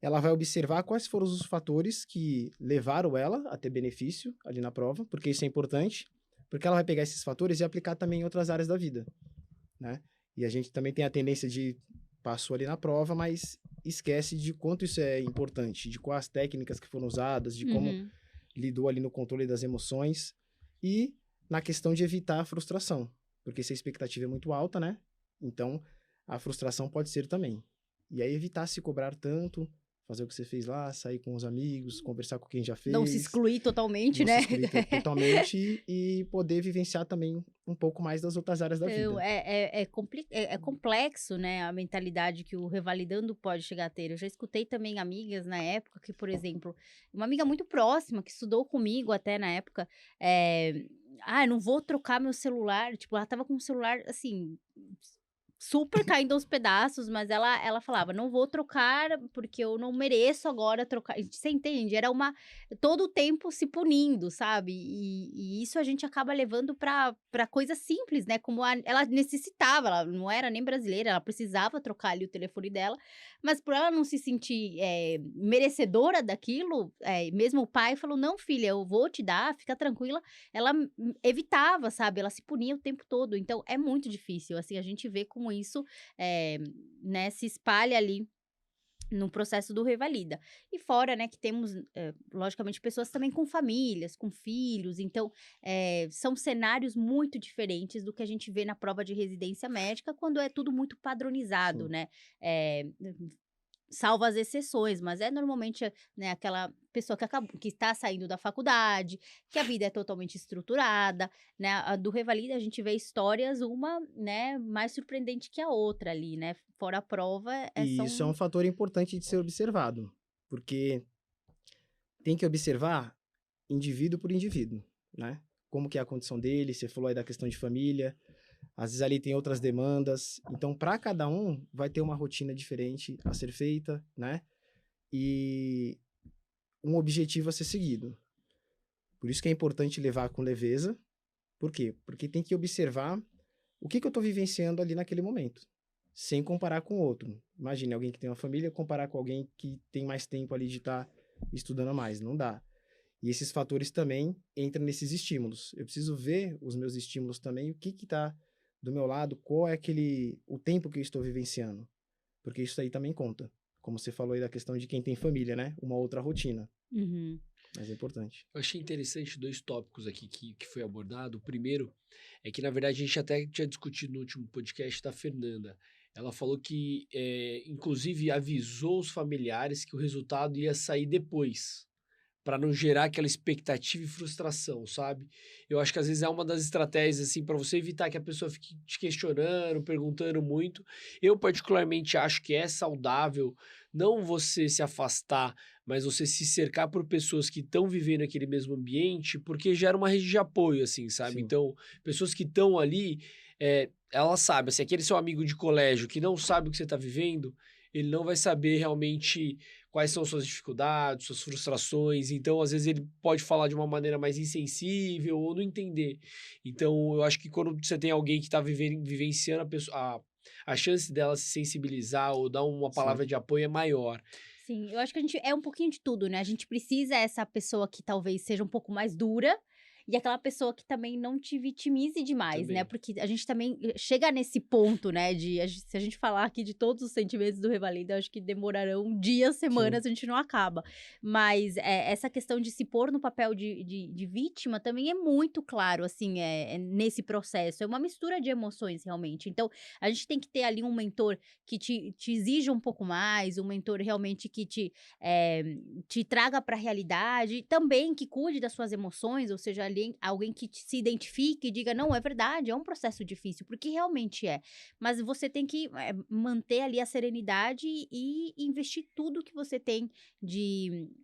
ela vai observar quais foram os fatores que levaram ela a ter benefício ali na prova, porque isso é importante, porque ela vai pegar esses fatores e aplicar também em outras áreas da vida, né? E a gente também tem a tendência de passou ali na prova, mas esquece de quanto isso é importante, de quais técnicas que foram usadas, de como lidou ali no controle das emoções e na questão de evitar a frustração. Porque se a expectativa é muito alta, né? Então, a frustração pode ser também. E aí, evitar se cobrar tanto, fazer o que você fez lá, sair com os amigos, conversar com quem já fez. Não se excluir totalmente, né? Não se excluir totalmente e poder vivenciar também um pouco mais das outras áreas da vida. É complexo, né? A mentalidade que o revalidando pode chegar a ter. Eu já escutei também amigas na época que, por exemplo, uma amiga muito próxima, que estudou comigo até na época, não vou trocar meu celular. Tipo, ela tava com um celular, assim, super caindo aos pedaços, mas ela falava, não vou trocar porque eu não mereço agora trocar. Você entende? Era todo o tempo se punindo, sabe? E isso a gente acaba levando pra coisa simples, né? Como ela necessitava, ela não era nem brasileira, ela precisava trocar ali o telefone dela, mas por ela não se sentir merecedora daquilo, mesmo o pai falou, não, filha, eu vou te dar, fica tranquila. Ela evitava, sabe? Ela se punia o tempo todo. Então, é muito difícil. Assim, a gente vê como isso, né, se espalha ali no processo do revalida. E fora, né, que temos, logicamente, pessoas também com famílias, com filhos. Então, são cenários muito diferentes do que a gente vê na prova de residência médica, quando é tudo muito padronizado, Sim. né? Salvo as exceções, mas é normalmente, né, aquela pessoa que está saindo da faculdade, que a vida é totalmente estruturada, né? A do revalida a gente vê histórias, uma, né, mais surpreendente que a outra ali, né? Fora a prova, E isso é um fator importante de ser observado, porque tem que observar indivíduo por indivíduo, né? Como que é a condição dele, você falou aí da questão de família, às vezes ali tem outras demandas. Então, para cada um, vai ter uma rotina diferente a ser feita, né? E um objetivo a ser seguido. Por isso que é importante levar com leveza. Por quê? Porque tem que observar o que eu estou vivenciando ali naquele momento, sem comparar com o outro. Imagine alguém que tem uma família comparar com alguém que tem mais tempo ali de estar estudando a mais. Não dá. E esses fatores também entram nesses estímulos. Eu preciso ver os meus estímulos também, o que está do meu lado, qual é o tempo que eu estou vivenciando. Porque isso aí também conta. Como você falou aí da questão de quem tem família, né? Uma outra rotina. Uhum. Mas é importante. Eu achei interessante 2 tópicos aqui que foi abordado. O primeiro é que, na verdade, a gente até tinha discutido no último podcast da Fernanda. Ela falou que, inclusive, avisou os familiares que o resultado ia sair depois, para não gerar aquela expectativa e frustração, sabe? Eu acho que às vezes é uma das estratégias, assim, para você evitar que a pessoa fique te questionando, perguntando muito. Eu, particularmente, acho que é saudável não você se afastar, mas você se cercar por pessoas que estão vivendo aquele mesmo ambiente, porque gera uma rede de apoio, assim, sabe? Sim. Então, pessoas que estão ali, elas sabem, assim, aquele seu amigo de colégio que não sabe o que você está vivendo, ele não vai saber realmente quais são suas dificuldades, suas frustrações. Então, às vezes, ele pode falar de uma maneira mais insensível ou não entender. Então, eu acho que quando você tem alguém que está vivenciando a chance dela se sensibilizar ou dar uma palavra Sim. de apoio é maior. Sim, eu acho que a gente é um pouquinho de tudo, né? A gente precisa essa pessoa que talvez seja um pouco mais dura e aquela pessoa que também não te vitimize demais, né? Também. Porque a gente também chega nesse ponto, né? Se a gente falar aqui de todos os sentimentos do Revalido, eu acho que demorarão dias, semanas, a gente não acaba. Mas essa questão de se pôr no papel de vítima também é muito claro, assim, nesse processo. É uma mistura de emoções, realmente. Então, a gente tem que ter ali um mentor que te exija um pouco mais, um mentor realmente que te traga para a realidade, também que cuide das suas emoções, ou seja, alguém que se identifique e diga, não, é verdade, é um processo difícil, porque realmente é. Mas você tem que manter ali a serenidade e investir tudo que você tem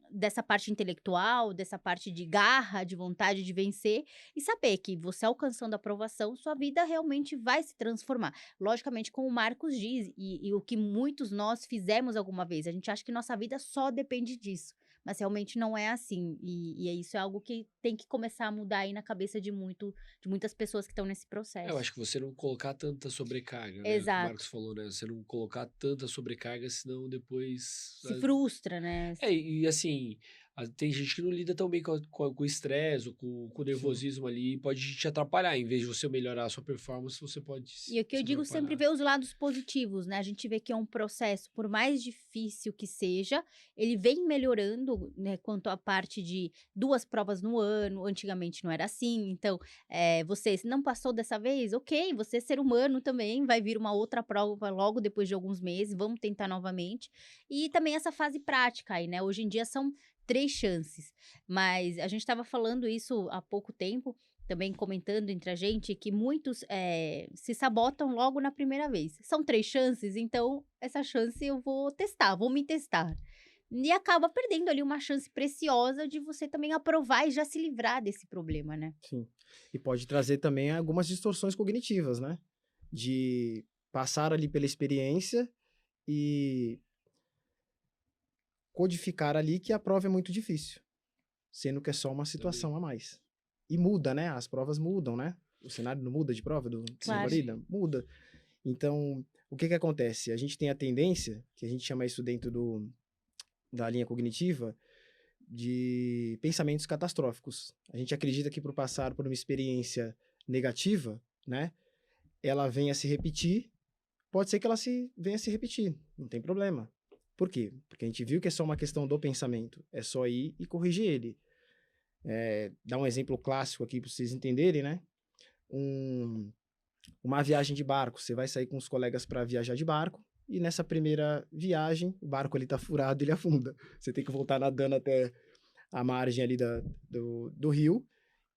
dessa parte intelectual, dessa parte de garra, de vontade de vencer, e saber que você alcançando a aprovação, sua vida realmente vai se transformar. Logicamente, como o Marcos diz, e o que muitos nós fizemos alguma vez, a gente acha que nossa vida só depende disso, mas realmente não é assim, isso é algo que tem que começar a mudar aí na cabeça de muitas pessoas que estão nesse Eu processo. acho que você não colocar tanta sobrecarga, né? O que o Marcos Exato. falou, né? Você não colocar tanta sobrecarga, senão depois. Se frustra, né? E assim, tem gente que não lida tão bem com o estresse ou com o nervosismo ali, pode te atrapalhar. Em vez de você melhorar a sua performance, você pode E o que eu se digo sempre, atrapalhar. ver os lados positivos, né? A gente vê que é um processo, por mais difícil que seja, ele vem melhorando, né? Quanto à parte de 2 provas no ano, antigamente não era assim. Então, você se não passou dessa vez, ok, você é ser humano também, vai vir uma outra prova logo depois de alguns meses, vamos tentar novamente. E também essa fase prática aí, né? Hoje em dia são 3 chances, mas a gente estava falando isso há pouco tempo, também comentando entre a gente, que muitos se sabotam logo na primeira vez. São 3 chances, então essa chance eu vou testar, vou me testar. E acaba perdendo ali uma chance preciosa de você também aprovar e já se livrar desse problema, né. Sim. E pode trazer também algumas distorções cognitivas, né? De passar ali pela experiência e codificar ali que a prova é muito difícil, sendo que é só uma situação a mais. E muda, né? As provas mudam, né? O cenário não muda de prova do Claro. Revalida? Muda. Então, o que que acontece? A gente tem a tendência, que a gente chama isso dentro da linha cognitiva, de pensamentos catastróficos. A gente acredita que por passar por uma experiência negativa, né, ela venha se repetir, pode ser que ela venha se repetir, não tem problema. Por quê? Porque a gente viu que é só uma questão do pensamento, é só ir e corrigir ele. Dar um exemplo clássico aqui para vocês entenderem, né? Uma viagem de barco, você vai sair com os colegas para viajar de barco, e nessa primeira viagem, o barco ali tá furado, ele afunda. Você tem que voltar nadando até a margem ali do rio,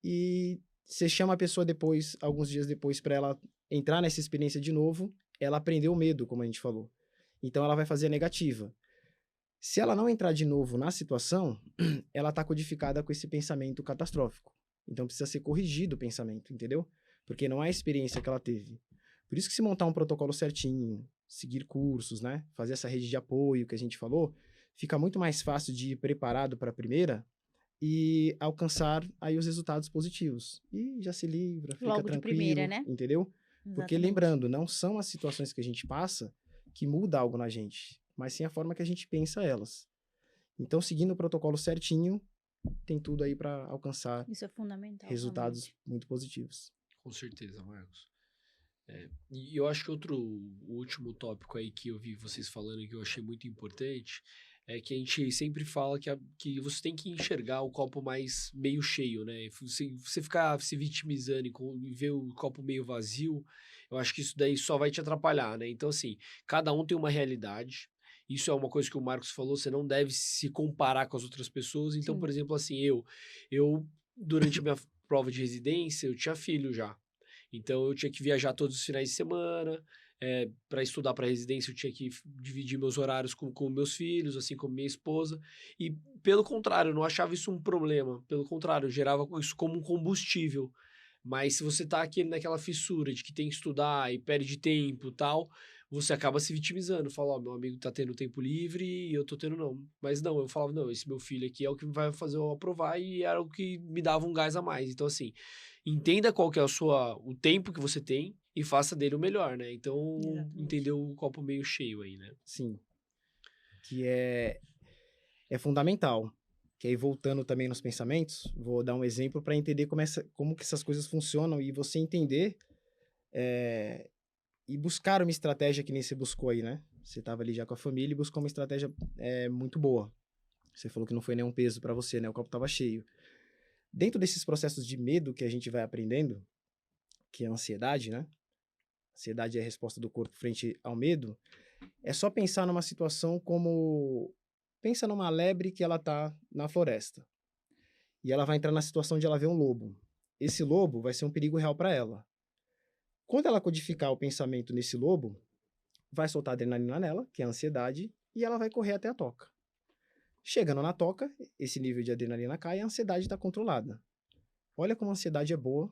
e você chama a pessoa depois, alguns dias depois, para ela entrar nessa experiência de novo, ela aprendeu o medo, como a gente falou. Então ela vai fazer a negativa. Se ela não entrar de novo na situação, ela tá codificada com esse pensamento catastrófico. Então precisa ser corrigido o pensamento, entendeu? Porque não é a experiência que ela teve. Por isso que se montar um protocolo certinho, seguir cursos, né? Fazer essa rede de apoio que a gente falou, fica muito mais fácil de ir preparado para a primeira e alcançar aí os resultados positivos. E já se livra, fica Logo de tranquilo, primeira, né? entendeu? Porque Exatamente. lembrando, não são as situações que a gente passa que muda algo na gente, mas sim a forma que a gente pensa elas. Então, seguindo o protocolo certinho, tem tudo aí para alcançar Isso é fundamental, resultados realmente. muito positivos. Com certeza, Marcos. E eu acho que o último tópico aí que eu vi vocês falando que eu achei muito importante é que a gente sempre fala que você tem que enxergar o copo mais meio cheio, né? Você ficar se vitimizando e ver o copo meio vazio, eu acho que isso daí só vai te atrapalhar, né? Então, assim, cada um tem uma realidade. Isso é uma coisa que o Marcos falou, você não deve se comparar com as outras pessoas. Então, Sim. por exemplo, assim, eu durante a minha prova de residência, eu tinha filho já. Então, eu tinha que viajar todos os finais de semana. Para estudar para residência, eu tinha que dividir meus horários com meus filhos, assim como minha esposa. E, pelo contrário, eu não achava isso um problema. Pelo contrário, eu gerava isso como um combustível. Mas se você tá aqui naquela fissura de que tem que estudar e perde tempo e tal, você acaba se vitimizando. Fala, ó, meu amigo tá tendo tempo livre e eu tô tendo não. Mas não, eu falava, não, esse meu filho aqui é o que vai fazer eu aprovar e era o que me dava um gás a mais. Então, assim, entenda qual que é o tempo que você tem e faça dele o melhor, né? Então, Exatamente. entendeu o copo meio cheio aí, né? Sim. Que é fundamental. Que aí, voltando também nos pensamentos, vou dar um exemplo para entender como que essas coisas funcionam e você entender e buscar uma estratégia que nem você buscou aí, né? Você estava ali já com a família e buscou uma estratégia muito boa. Você falou que não foi nenhum peso para você, né? O copo estava cheio. Dentro desses processos de medo que a gente vai aprendendo, que é a ansiedade, né? Ansiedade é a resposta do corpo frente ao medo. É só pensar numa situação como... Pensa numa lebre que ela tá na floresta. E ela vai entrar na situação de ela ver um lobo. Esse lobo vai ser um perigo real para ela. Quando ela codificar o pensamento nesse lobo, vai soltar adrenalina nela, que é a ansiedade, e ela vai correr até a toca. Chegando na toca, esse nível de adrenalina cai e a ansiedade está controlada. Olha como a ansiedade é boa,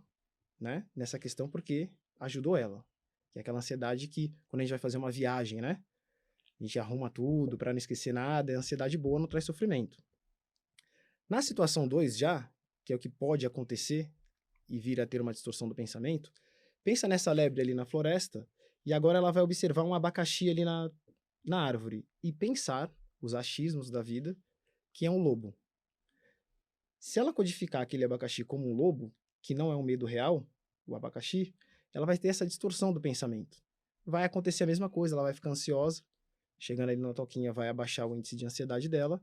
né, nessa questão, porque ajudou ela. Que é aquela ansiedade que, quando a gente vai fazer uma viagem, né, a gente arruma tudo para não esquecer nada, é ansiedade boa, não traz sofrimento. Na situação 2 já, que é o que pode acontecer e vir a ter uma distorção do pensamento, pensa nessa lebre ali na floresta e agora ela vai observar um abacaxi ali na árvore e pensar, os achismos da vida, que é um lobo. Se ela codificar aquele abacaxi como um lobo, que não é um medo real, o abacaxi, ela vai ter essa distorção do pensamento. Vai acontecer a mesma coisa, ela vai ficar ansiosa, chegando ali na toquinha vai abaixar o índice de ansiedade dela,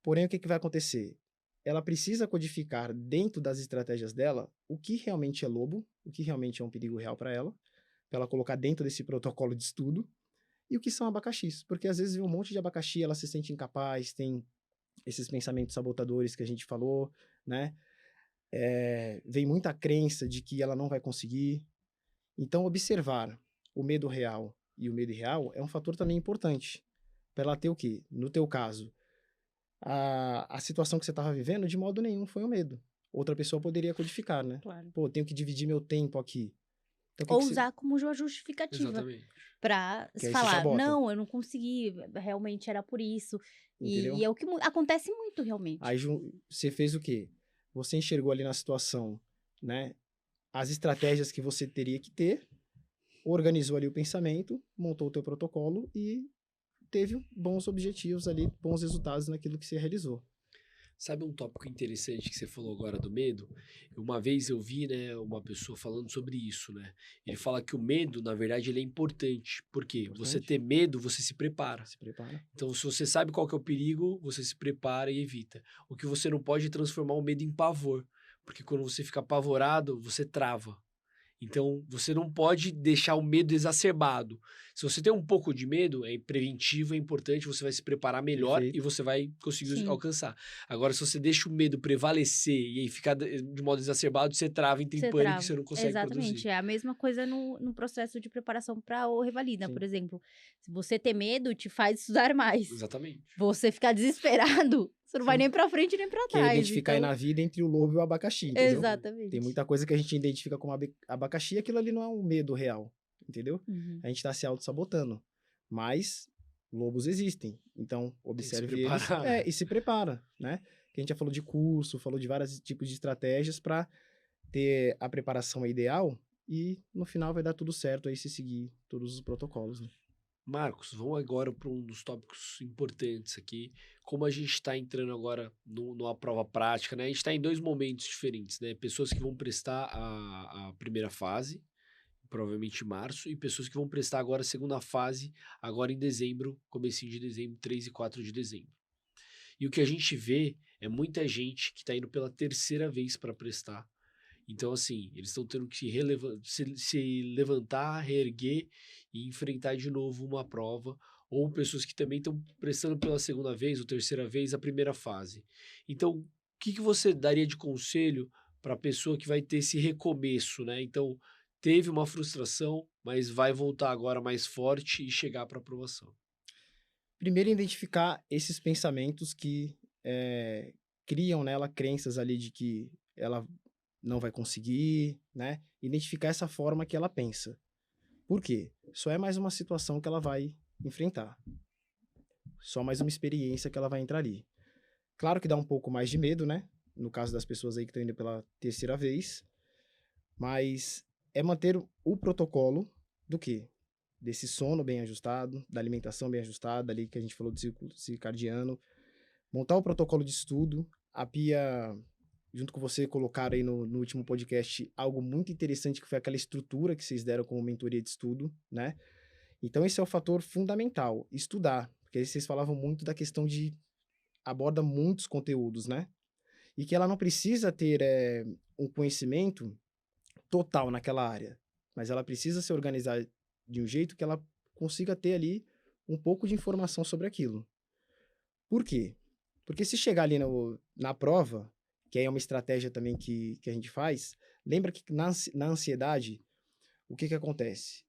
porém o que vai acontecer? Ela precisa codificar dentro das estratégias dela o que realmente é lobo, o que realmente é um perigo real para ela colocar dentro desse protocolo de estudo, e o que são abacaxis, porque às vezes vê um monte de abacaxi, ela se sente incapaz, tem esses pensamentos sabotadores que a gente falou, né? Vem muita crença de que ela não vai conseguir. Então, observar o medo real e o medo irreal é um fator também importante para ela ter o quê? No teu caso, a situação que você estava vivendo, de modo nenhum foi um medo. Outra pessoa poderia codificar, né? Claro. Pô, tenho que dividir meu tempo aqui. Então, Ou usar como uma justificativa. Exatamente. Pra Que aí você falar, sabota. não, eu não consegui, realmente era por isso. Entendeu? E é o que acontece muito, realmente. Aí você fez o quê? Você enxergou ali na situação, né, as estratégias que você teria que ter, organizou ali o pensamento, montou o teu protocolo e teve bons objetivos ali, bons resultados naquilo que você realizou. Sabe um tópico interessante que você falou agora do medo? Uma vez eu vi, né, uma pessoa falando sobre isso, né? Ele fala que o medo, na verdade, ele é importante. Por quê? Você ter medo, você se prepara. Se prepara. Então, se você sabe qual que é o perigo, você se prepara e evita. O que você não pode é transformar o medo em pavor. Porque quando você fica apavorado, você trava. Então, você não pode deixar o medo exacerbado. Se você tem um pouco de medo, é preventivo, é importante, você vai se preparar melhor e você vai conseguir alcançar. Agora, se você deixa o medo prevalecer e aí ficar de modo exacerbado, você trava, entra em pânico e você não consegue produzir. Exatamente, é a mesma coisa no processo de preparação para o Revalida, por exemplo. Se você ter medo, te faz estudar mais. Exatamente. Você ficar desesperado, você não vai nem pra frente nem pra trás. Que é identificar aí na vida entre o lobo e o abacaxi, entendeu? Exatamente. Tem muita coisa que a gente identifica como abacaxi e aquilo ali não é um medo real, entendeu? A gente tá se auto-sabotando. Mas lobos existem. Então, observe eles e se prepara, né? Que a gente já falou de curso, falou de vários tipos de estratégias para ter a preparação ideal e no final vai dar tudo certo aí se seguir todos os protocolos, né? Marcos, vamos agora para um dos tópicos importantes aqui. Como a gente está entrando agora numa prova prática, né? A gente está em dois momentos diferentes, né? Pessoas que vão prestar a primeira fase, provavelmente em março, e pessoas que vão prestar agora a segunda fase, agora em dezembro, comecinho de dezembro, 3 e 4 de dezembro. E o que a gente vê é muita gente que está indo pela terceira vez para prestar. Então, assim, eles estão tendo que se levantar, reerguer e enfrentar de novo uma prova, ou pessoas que também estão prestando pela segunda vez ou terceira vez a primeira fase. Então, o que você daria de conselho para a pessoa que vai ter esse recomeço, né? Então, teve uma frustração, mas vai voltar agora mais forte e chegar para aprovação. Primeiro, identificar esses pensamentos que criam nela crenças ali de que ela não vai conseguir, né? Identificar essa forma que ela pensa. Por quê? Só é mais uma situação que ela vai enfrentar. Só mais uma experiência que ela vai entrar ali. Claro que dá um pouco mais de medo, né? No caso das pessoas aí que estão indo pela terceira vez. Mas é manter o protocolo do quê? Desse sono bem ajustado, da alimentação bem ajustada, ali que a gente falou do ciclo circadiano. Montar o protocolo de estudo. A Pia, junto com você, colocaram aí no último podcast algo muito interessante, que foi aquela estrutura que vocês deram como mentoria de estudo, né? Então, esse é o fator fundamental, estudar. Porque aí vocês falavam muito da questão de aborda muitos conteúdos, né? E que ela não precisa ter um conhecimento total naquela área, mas ela precisa se organizar de um jeito que ela consiga ter ali um pouco de informação sobre aquilo. Por quê? Porque se chegar ali na prova, que aí é uma estratégia também que a gente faz, lembra que na ansiedade, o que acontece?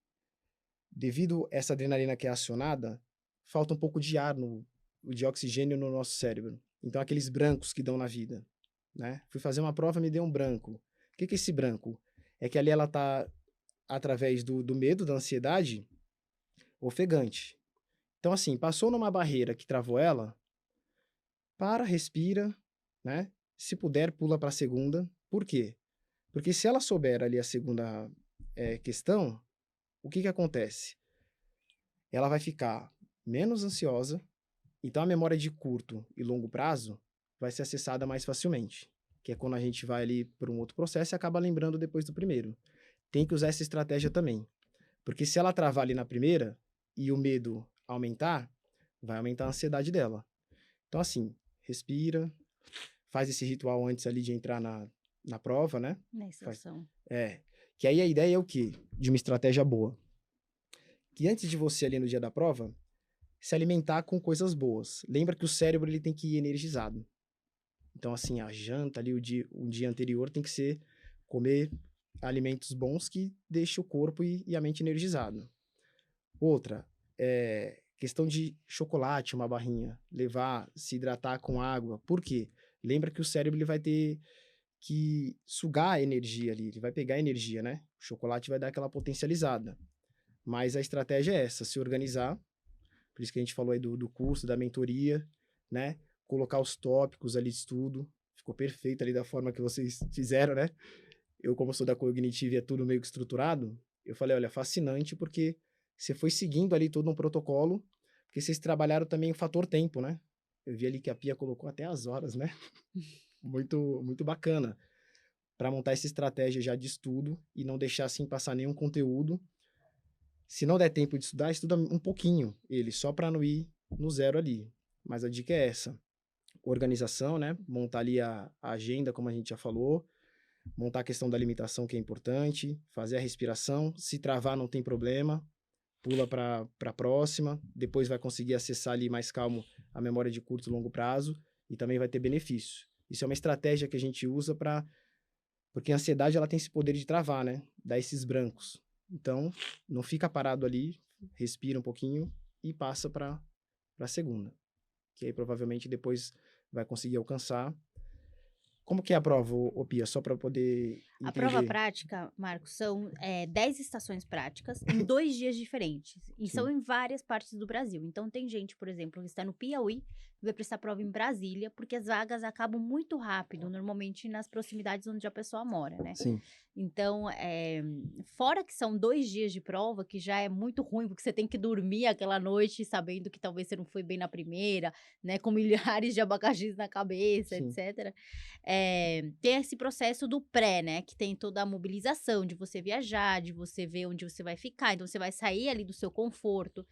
Devido a essa adrenalina que é acionada, falta um pouco de ar, de oxigênio no nosso cérebro. Então, aqueles brancos que dão na vida, né? Fui fazer uma prova, me deu um branco. O que é esse branco? É que ali ela está, através do medo, da ansiedade, ofegante. Então, assim, passou numa barreira que travou ela, para, respira, né? Se puder, pula para a segunda. Por quê? Porque se ela souber ali a segunda questão, o que acontece? Ela vai ficar menos ansiosa, então a memória de curto e longo prazo vai ser acessada mais facilmente, que é quando a gente vai ali para um outro processo e acaba lembrando depois do primeiro. Tem que usar essa estratégia também, porque se ela travar ali na primeira e o medo aumentar, vai aumentar a ansiedade dela. Então, assim, respira, faz esse ritual antes ali de entrar na prova, né? Na estação. Que aí a ideia é o quê? De uma estratégia boa. Que antes de você ali no dia da prova, se alimentar com coisas boas. Lembra que o cérebro ele tem que ir energizado. Então, assim, a janta ali, o dia anterior tem que ser comer alimentos bons que deixem o corpo e a mente energizado. Outra, questão de chocolate, uma barrinha, levar, se hidratar com água. Por quê? Lembra que o cérebro ele vai ter que sugar a energia ali, ele vai pegar a energia, né? O chocolate vai dar aquela potencializada. Mas a estratégia é essa, se organizar. Por isso que a gente falou aí do curso, da mentoria, né? Colocar os tópicos ali de estudo. Ficou perfeito ali da forma que vocês fizeram, né? Eu, como sou da Cognitive, é tudo meio que estruturado. Eu falei, olha, fascinante, porque você foi seguindo ali todo um protocolo, porque vocês trabalharam também o fator tempo, né? Eu vi ali que a Pia colocou até as horas, né? Muito, muito bacana. Para montar essa estratégia já de estudo e não deixar assim passar nenhum conteúdo. Se não der tempo de estudar, estuda um pouquinho ele, só para não ir no zero ali. Mas a dica é essa. Organização, né? Montar ali a agenda, como a gente já falou. Montar a questão da alimentação, que é importante. Fazer a respiração. Se travar, não tem problema. Pula para a próxima. Depois vai conseguir acessar ali mais calmo a memória de curto e longo prazo. E também vai ter benefício. Isso é uma estratégia que a gente usa para... Porque a ansiedade ela tem esse poder de travar, né? Dar esses brancos. Então, não fica parado ali, respira um pouquinho e passa para a segunda. Que aí provavelmente depois vai conseguir alcançar. Como que é a prova, Pia? Só para poder entender. A prova prática, Marcos, são 10 estações práticas em 2 dias diferentes. E Sim. são em várias partes do Brasil. Então, tem gente, por exemplo, que está no Piauí, que vai prestar prova em Brasília, porque as vagas acabam muito rápido, normalmente nas proximidades onde a pessoa mora, né? Sim. Então, fora que são 2 dias de prova, que já é muito ruim, porque você tem que dormir aquela noite sabendo que talvez você não foi bem na primeira, né? Com milhares de abacaxis na cabeça, Sim. etc. Tem esse processo do pré, né? que tem toda a mobilização de você viajar, de você ver onde você vai ficar. Então, você vai sair ali do seu conforto,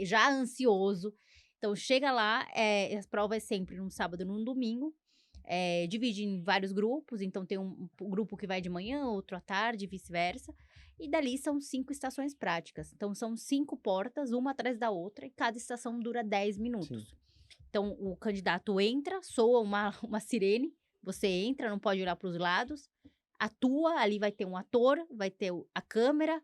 já ansioso. Então, chega lá, as provas sempre num sábado e num domingo. Divide em vários grupos, então tem um grupo que vai de manhã, outro à tarde, e vice-versa. E dali são 5 estações práticas. Então, são 5 portas, uma atrás da outra, e cada estação dura 10 minutos. Sim. Então, o candidato entra, soa uma sirene, você entra, não pode olhar para os lados, atua, ali vai ter um ator, vai ter a câmera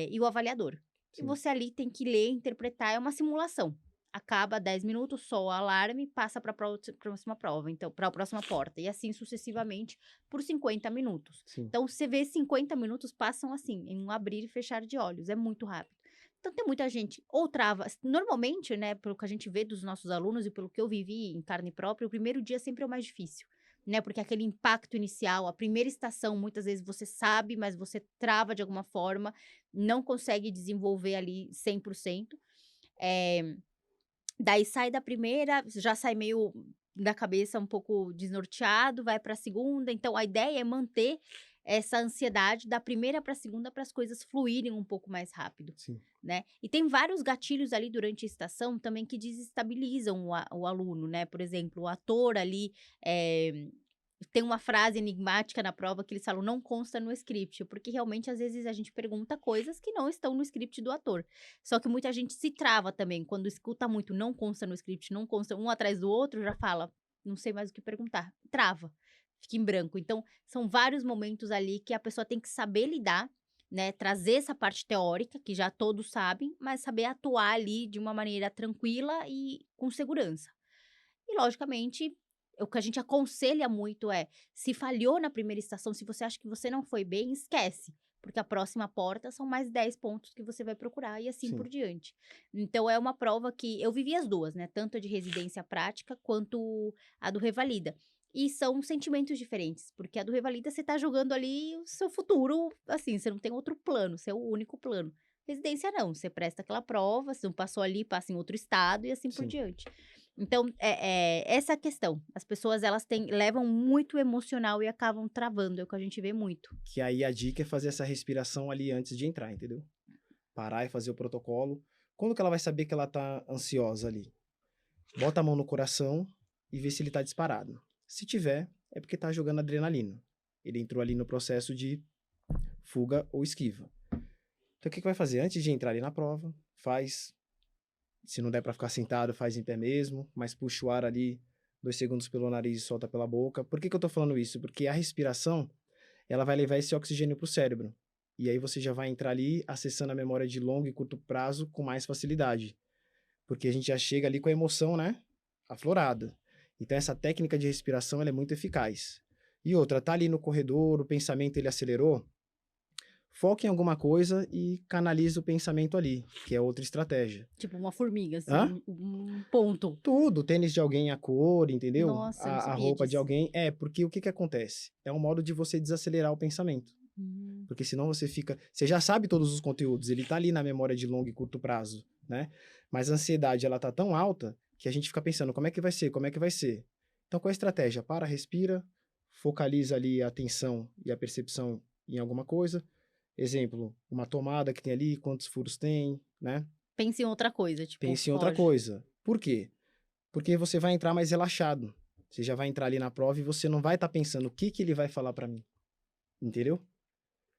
e o avaliador. Sim. E você ali tem que ler, interpretar, é uma simulação. Acaba 10 minutos, soa o alarme, passa para a próxima prova, então, para a próxima porta. E assim sucessivamente por 50 minutos. Sim. Então, você vê 50 minutos passam assim, em um abrir e fechar de olhos. É muito rápido. Então, tem muita gente, ou trava. Normalmente, né, pelo que a gente vê dos nossos alunos e pelo que eu vivi em carne própria, o primeiro dia sempre é o mais difícil. Né, porque aquele impacto inicial, a primeira estação, muitas vezes você sabe, mas você trava de alguma forma, não consegue desenvolver ali 100%. Daí sai da primeira, já sai meio da cabeça um pouco desnorteado, vai para a segunda. Então, a ideia é manter essa ansiedade da primeira para a segunda para as coisas fluírem um pouco mais rápido, Sim. né? E tem vários gatilhos ali durante a estação também que desestabilizam o aluno, né? Por exemplo, o ator ali tem uma frase enigmática na prova que eles falam, não consta no script, porque realmente às vezes a gente pergunta coisas que não estão no script do ator. Só que muita gente se trava também, quando escuta muito, não consta no script, não consta um atrás do outro, já fala, não sei mais o que perguntar, trava, fica em branco. Então, são vários momentos ali que a pessoa tem que saber lidar, né, trazer essa parte teórica, que já todos sabem, mas saber atuar ali de uma maneira tranquila e com segurança. E, logicamente, o que a gente aconselha muito se falhou na primeira estação, se você acha que você não foi bem, esquece. Porque a próxima porta são mais 10 pontos que você vai procurar e assim Sim. por diante. Então, é uma prova que eu vivi as duas, né? Tanto a de residência prática quanto a do Revalida. E são sentimentos diferentes, porque a do Revalida você tá jogando ali o seu futuro, assim, você não tem outro plano, seu único plano. Residência não, você presta aquela prova, se não passou ali, passa em outro estado e assim por Sim. diante. Então, essa questão. As pessoas, elas levam muito emocional e acabam travando, é o que a gente vê muito. Que aí a dica é fazer essa respiração ali antes de entrar, entendeu? Parar e fazer o protocolo. Quando que ela vai saber que ela tá ansiosa ali? Bota a mão no coração e vê se ele tá disparado. Se tiver, é porque tá jogando adrenalina. Ele entrou ali no processo de fuga ou esquiva. Então, o que vai fazer? Antes de entrar ali na prova, faz... Se não der para ficar sentado, faz em pé mesmo, mas puxa o ar ali 2 segundos pelo nariz e solta pela boca. Por que eu tô falando isso? Porque a respiração, ela vai levar esse oxigênio pro cérebro. E aí você já vai entrar ali acessando a memória de longo e curto prazo com mais facilidade. Porque a gente já chega ali com a emoção, né? Aflorada. Então essa técnica de respiração, ela é muito eficaz. E outra, tá ali no corredor, o pensamento ele acelerou, foca em alguma coisa e canaliza o pensamento ali, que é outra estratégia. Tipo uma formiga, assim, Hã? um ponto. Tudo, o tênis de alguém, a cor, entendeu? Nossa, eu não a sabia roupa de disso. alguém. Porque o que acontece? É um modo de você desacelerar o pensamento. Porque senão você fica... Você já sabe todos os conteúdos, ele tá ali na memória de longo e curto prazo, né? Mas a ansiedade, ela tá tão alta que a gente fica pensando, como é que vai ser? Como é que vai ser? Então, qual é a estratégia? Para, respira, focaliza ali a atenção e a percepção em alguma coisa. Exemplo, uma tomada que tem ali, quantos furos tem, né? Pense em outra coisa, tipo, Pense em outra foge. coisa. Por quê? Porque você vai entrar mais relaxado. Você já vai entrar ali na prova e você não vai estar pensando o que ele vai falar para mim. Entendeu?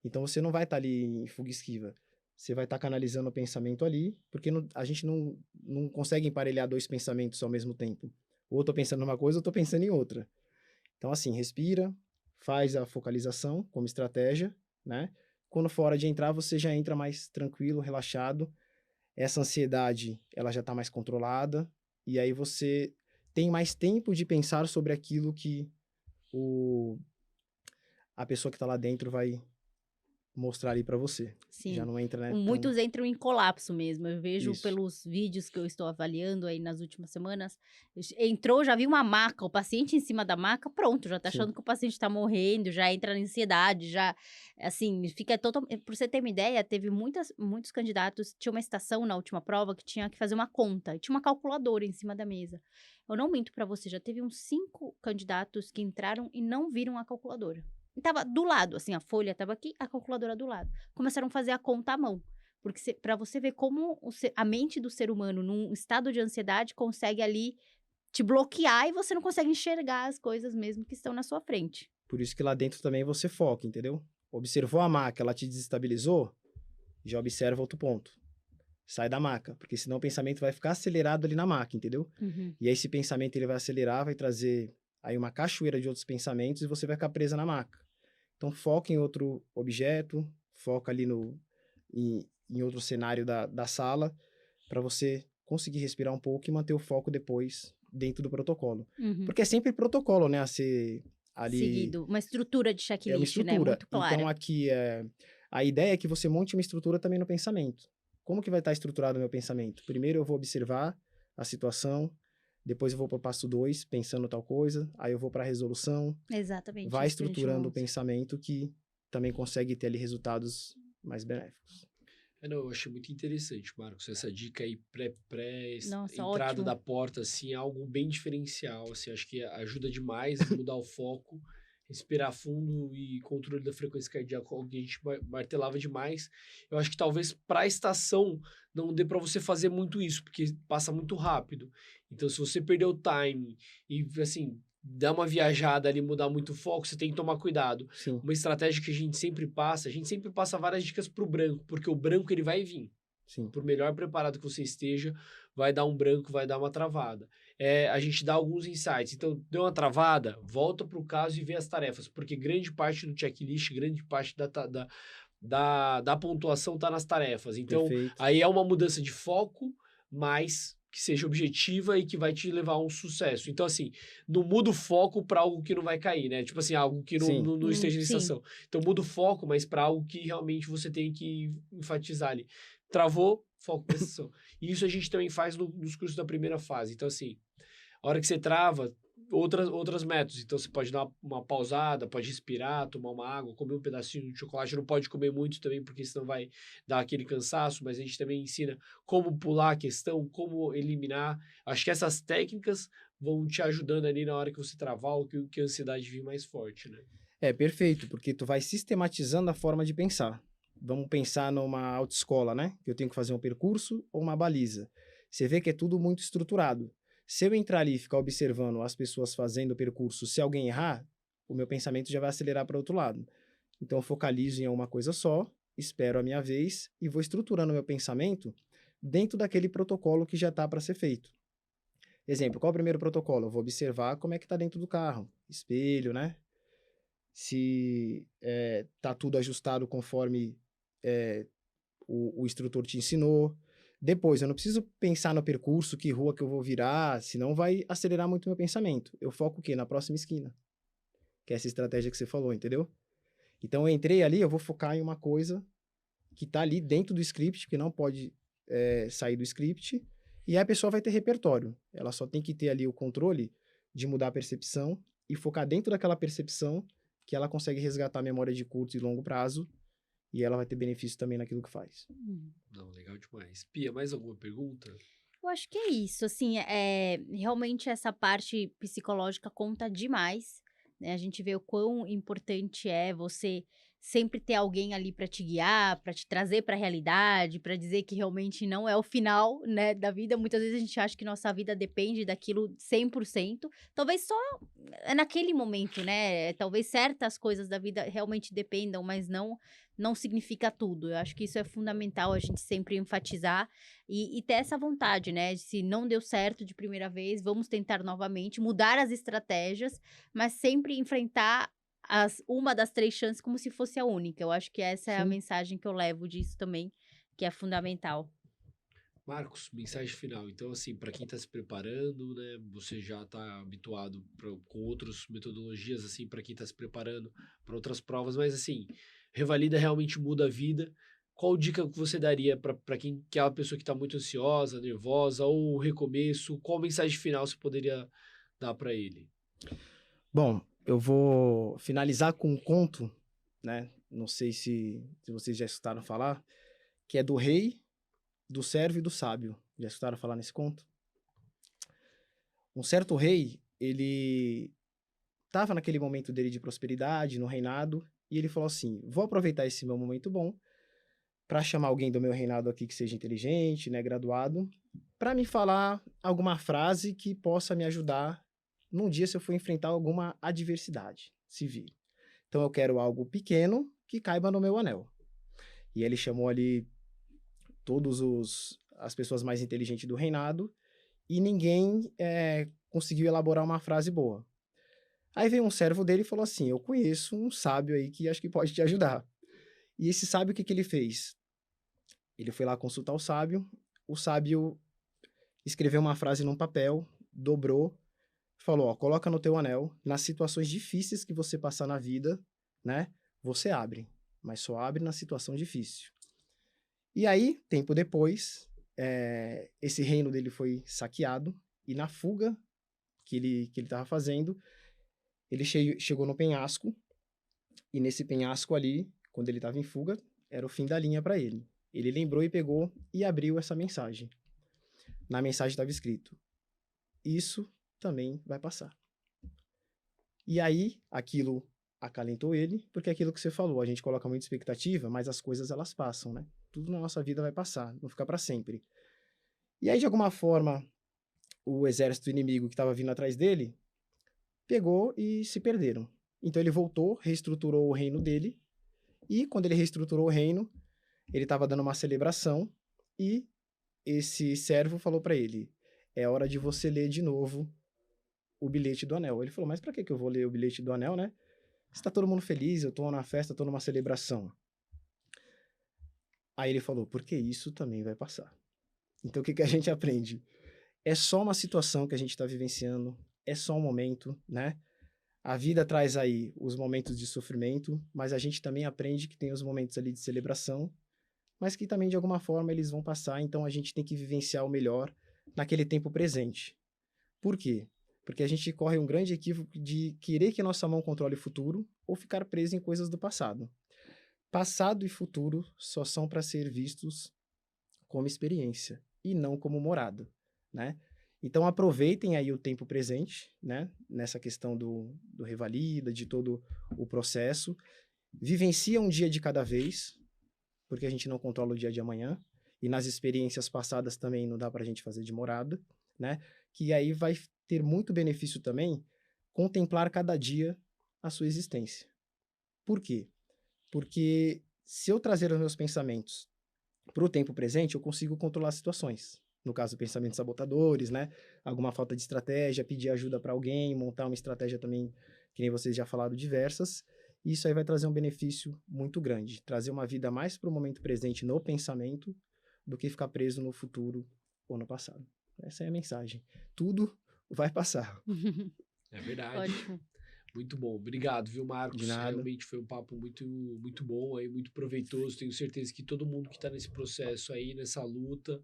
Então você não vai estar ali em fuga e esquiva. Você vai estar canalizando o pensamento ali, porque a gente não consegue emparelhar 2 pensamentos ao mesmo tempo. Ou eu tô pensando numa coisa, ou eu tô pensando em outra. Então, assim, respira, faz a focalização como estratégia, né? Quando for hora de entrar, você já entra mais tranquilo, relaxado. Essa ansiedade, ela já está mais controlada. E aí você tem mais tempo de pensar sobre aquilo que a pessoa que está lá dentro vai mostrar ali para você. Sim. Já não entra, né? Muitos entram em colapso mesmo. Eu vejo Isso. pelos vídeos que eu estou avaliando aí nas últimas semanas. Entrou, já vi uma maca, o paciente em cima da maca, pronto, já tá Sim. achando que o paciente tá morrendo, já entra na ansiedade, já, assim, fica totalmente... Por você ter uma ideia, teve muitos candidatos, tinha uma estação na última prova que tinha que fazer uma conta, e tinha uma calculadora em cima da mesa. Eu não minto pra você, já teve uns 5 candidatos que entraram e não viram a calculadora. tava do lado, assim, a folha tava aqui, a calculadora do lado. Começaram a fazer a conta à mão. Porque para você ver como a mente do ser humano, num estado de ansiedade, consegue ali te bloquear e você não consegue enxergar as coisas mesmo que estão na sua frente. Por isso que lá dentro também você foca, entendeu? Observou a maca, ela te desestabilizou, já observa outro ponto. Sai da maca, porque senão o pensamento vai ficar acelerado ali na maca, entendeu? Uhum. E aí esse pensamento ele vai acelerar, vai trazer aí uma cachoeira de outros pensamentos e você vai ficar presa na maca. Então foca em outro objeto, foca ali em outro cenário da sala, para você conseguir respirar um pouco e manter o foco depois dentro do protocolo. Uhum. Porque é sempre protocolo, né, a ser ali... Seguido, uma estrutura de É uma checklist, estrutura. né? Muito clara. Então, aqui, a ideia é que você monte uma estrutura também no pensamento. Como que vai estar estruturado o meu pensamento? Primeiro eu vou observar a situação, depois eu vou para o passo 2, pensando tal coisa, aí eu vou para a resolução, Exatamente. vai isso que a gente estruturando o monta. pensamento que também consegue ter ali resultados mais benéficos. Não, eu achei muito interessante, Marcos, essa dica aí Nossa, entrada ótimo. da porta, assim, é algo bem diferencial, assim, acho que ajuda demais a mudar o foco, respirar fundo e controle da frequência cardíaca, algo que a gente martelava demais. Eu acho que talvez para a estação não dê para você fazer muito isso, porque passa muito rápido. Então, se você perder o time e, assim, dar uma viajada ali, mudar muito o foco, você tem que tomar cuidado. Sim, Uma estratégia que a gente sempre passa várias dicas pro branco, porque o branco ele vai vir. sim. Por melhor preparado que você esteja, vai dar um branco, vai dar uma travada. A gente dá alguns insights. Então, deu uma travada, volta pro caso e vê as tarefas, porque grande parte do checklist, grande parte da pontuação tá nas tarefas. Então, Perfeito. aí é uma mudança de foco, mas que seja objetiva e que vai te levar a um sucesso. Então, assim, não muda o foco para algo que não vai cair, né? Tipo assim, algo que Sim. não esteja em Sim. estação. Então, muda o foco, mas para algo que realmente você tem que enfatizar ali. Travou, foco na estação. E isso a gente também faz nos cursos da primeira fase. Então, assim, a hora que você trava, outras métodos. Então, você pode dar uma pausada, pode respirar, tomar uma água, comer um pedacinho de chocolate. Não pode comer muito também, porque senão vai dar aquele cansaço. Mas a gente também ensina como pular a questão, como eliminar. Acho que essas técnicas vão te ajudando ali na hora que você travar ou que a ansiedade vir mais forte, né? Perfeito, porque tu vai sistematizando a forma de pensar. Vamos pensar numa autoescola, né? Que eu tenho que fazer um percurso ou uma baliza. Você vê que é tudo muito estruturado. Se eu entrar ali e ficar observando as pessoas fazendo o percurso, se alguém errar, o meu pensamento já vai acelerar para o outro lado. Então eu focalizo em uma coisa só, espero a minha vez e vou estruturando o meu pensamento dentro daquele protocolo que já está para ser feito. Exemplo, qual é o primeiro protocolo? Eu vou observar como é que está dentro do carro. Espelho, né? Se tá tudo ajustado conforme o instrutor te ensinou. Depois, eu não preciso pensar no percurso, que rua que eu vou virar, senão vai acelerar muito meu pensamento. Eu foco o quê? Na próxima esquina. Que é essa estratégia que você falou, entendeu? Então, eu entrei ali, eu vou focar em uma coisa que tá ali dentro do script, que não pode sair do script, e aí a pessoa vai ter repertório. Ela só tem que ter ali o controle de mudar a percepção e focar dentro daquela percepção que ela consegue resgatar a memória de curto e longo prazo e ela vai ter benefício também naquilo que faz. Não, legal demais. Pia, mais alguma pergunta? Eu acho que é isso, assim, realmente essa parte psicológica conta demais, né? A gente vê o quão importante é você sempre ter alguém ali para te guiar, para te trazer para a realidade, para dizer que realmente não é o final, né, da vida. Muitas vezes a gente acha que nossa vida depende daquilo 100%, talvez só naquele momento, né? Talvez certas coisas da vida realmente dependam, mas não significa tudo. Eu acho que isso é fundamental a gente sempre enfatizar e ter essa vontade, né? Se não deu certo de primeira vez, vamos tentar novamente, mudar as estratégias, mas sempre enfrentar uma das 3 chances como se fosse a única. Eu acho que essa é a Sim. mensagem que eu levo disso também, que é fundamental. Marcos, mensagem final. Então, assim, para quem está se preparando, né, você já está habituado com outras metodologias, assim, para quem está se preparando para outras provas, mas, assim, Revalida realmente muda a vida. Qual dica que você daria para quem que é uma pessoa que está muito ansiosa, nervosa, ou recomeço? Qual mensagem final você poderia dar para ele? Bom, eu vou finalizar com um conto, né? Não sei se vocês já escutaram falar, que é do rei, do servo e do sábio. Já escutaram falar nesse conto? Um certo rei, ele estava naquele momento dele de prosperidade, no reinado, e ele falou assim, vou aproveitar esse meu momento bom para chamar alguém do meu reinado aqui que seja inteligente, né, graduado, para me falar alguma frase que possa me ajudar num dia se eu for enfrentar alguma adversidade, se vir. Então eu quero algo pequeno que caiba no meu anel. E ele chamou ali as pessoas mais inteligentes do reinado e ninguém conseguiu elaborar uma frase boa. Aí veio um servo dele e falou assim, eu conheço um sábio aí que acho que pode te ajudar. E esse sábio, o que ele fez? Ele foi lá consultar o sábio escreveu uma frase num papel, dobrou, falou, ó, coloca no teu anel, nas situações difíceis que você passar na vida, né, você abre, mas só abre na situação difícil. E aí, tempo depois, esse reino dele foi saqueado, e na fuga que ele estava fazendo, ele chegou no penhasco, e nesse penhasco ali, quando ele estava em fuga, era o fim da linha para ele. Ele lembrou e pegou e abriu essa mensagem. Na mensagem estava escrito, isso também vai passar. E aí, aquilo acalentou ele, porque é aquilo que você falou, a gente coloca muita expectativa, mas as coisas elas passam, né? Tudo na nossa vida vai passar, não fica para sempre. E aí, de alguma forma, o exército inimigo que estava vindo atrás dele, pegou e se perderam. Então ele voltou, reestruturou o reino dele, e quando ele reestruturou o reino, ele estava dando uma celebração, e esse servo falou para ele, é hora de você ler de novo o bilhete do anel. Ele falou, mas para que eu vou ler o bilhete do anel, né? Está todo mundo feliz, eu estou na festa, estou numa celebração. Aí ele falou, porque isso também vai passar. Então o que a gente aprende? É só uma situação que a gente está vivenciando, é só um momento, né? A vida traz aí os momentos de sofrimento, mas a gente também aprende que tem os momentos ali de celebração, mas que também de alguma forma eles vão passar, então a gente tem que vivenciar o melhor naquele tempo presente. Por quê? Porque a gente corre um grande equívoco de querer que nossa mão controle o futuro ou ficar preso em coisas do passado. Passado e futuro só são para ser vistos como experiência e não como morada, né? Então aproveitem aí o tempo presente, né? Nessa questão do revalida, de todo o processo. Vivencia um dia de cada vez, porque a gente não controla o dia de amanhã. E nas experiências passadas também não dá para a gente fazer de morada, né? Que aí vai ter muito benefício também contemplar cada dia a sua existência. Por quê? Porque se eu trazer os meus pensamentos para o tempo presente, eu consigo controlar situações. No caso, pensamentos sabotadores, né? Alguma falta de estratégia, pedir ajuda para alguém, montar uma estratégia também, que nem vocês já falaram, diversas. E isso aí vai trazer um benefício muito grande. Trazer uma vida mais para o momento presente no pensamento do que ficar preso no futuro ou no passado. Essa é a mensagem. Tudo vai passar. É verdade. Ótimo. Muito bom. Obrigado, viu, Marcos? De nada. Realmente foi um papo muito, muito bom, aí, muito proveitoso. Tenho certeza que todo mundo que está nesse processo aí, nessa luta,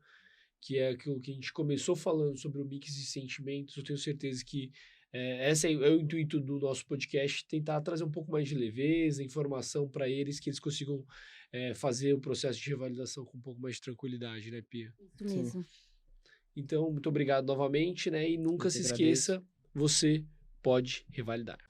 que é aquilo que a gente começou falando sobre o mix de sentimentos, eu tenho certeza que esse é o intuito do nosso podcast, tentar trazer um pouco mais de leveza, informação para eles, que eles consigam fazer o processo de revalidação com um pouco mais de tranquilidade, né, Pia? Isso mesmo. Então, muito obrigado novamente, né? E nunca Eu se que esqueça, você pode revalidar.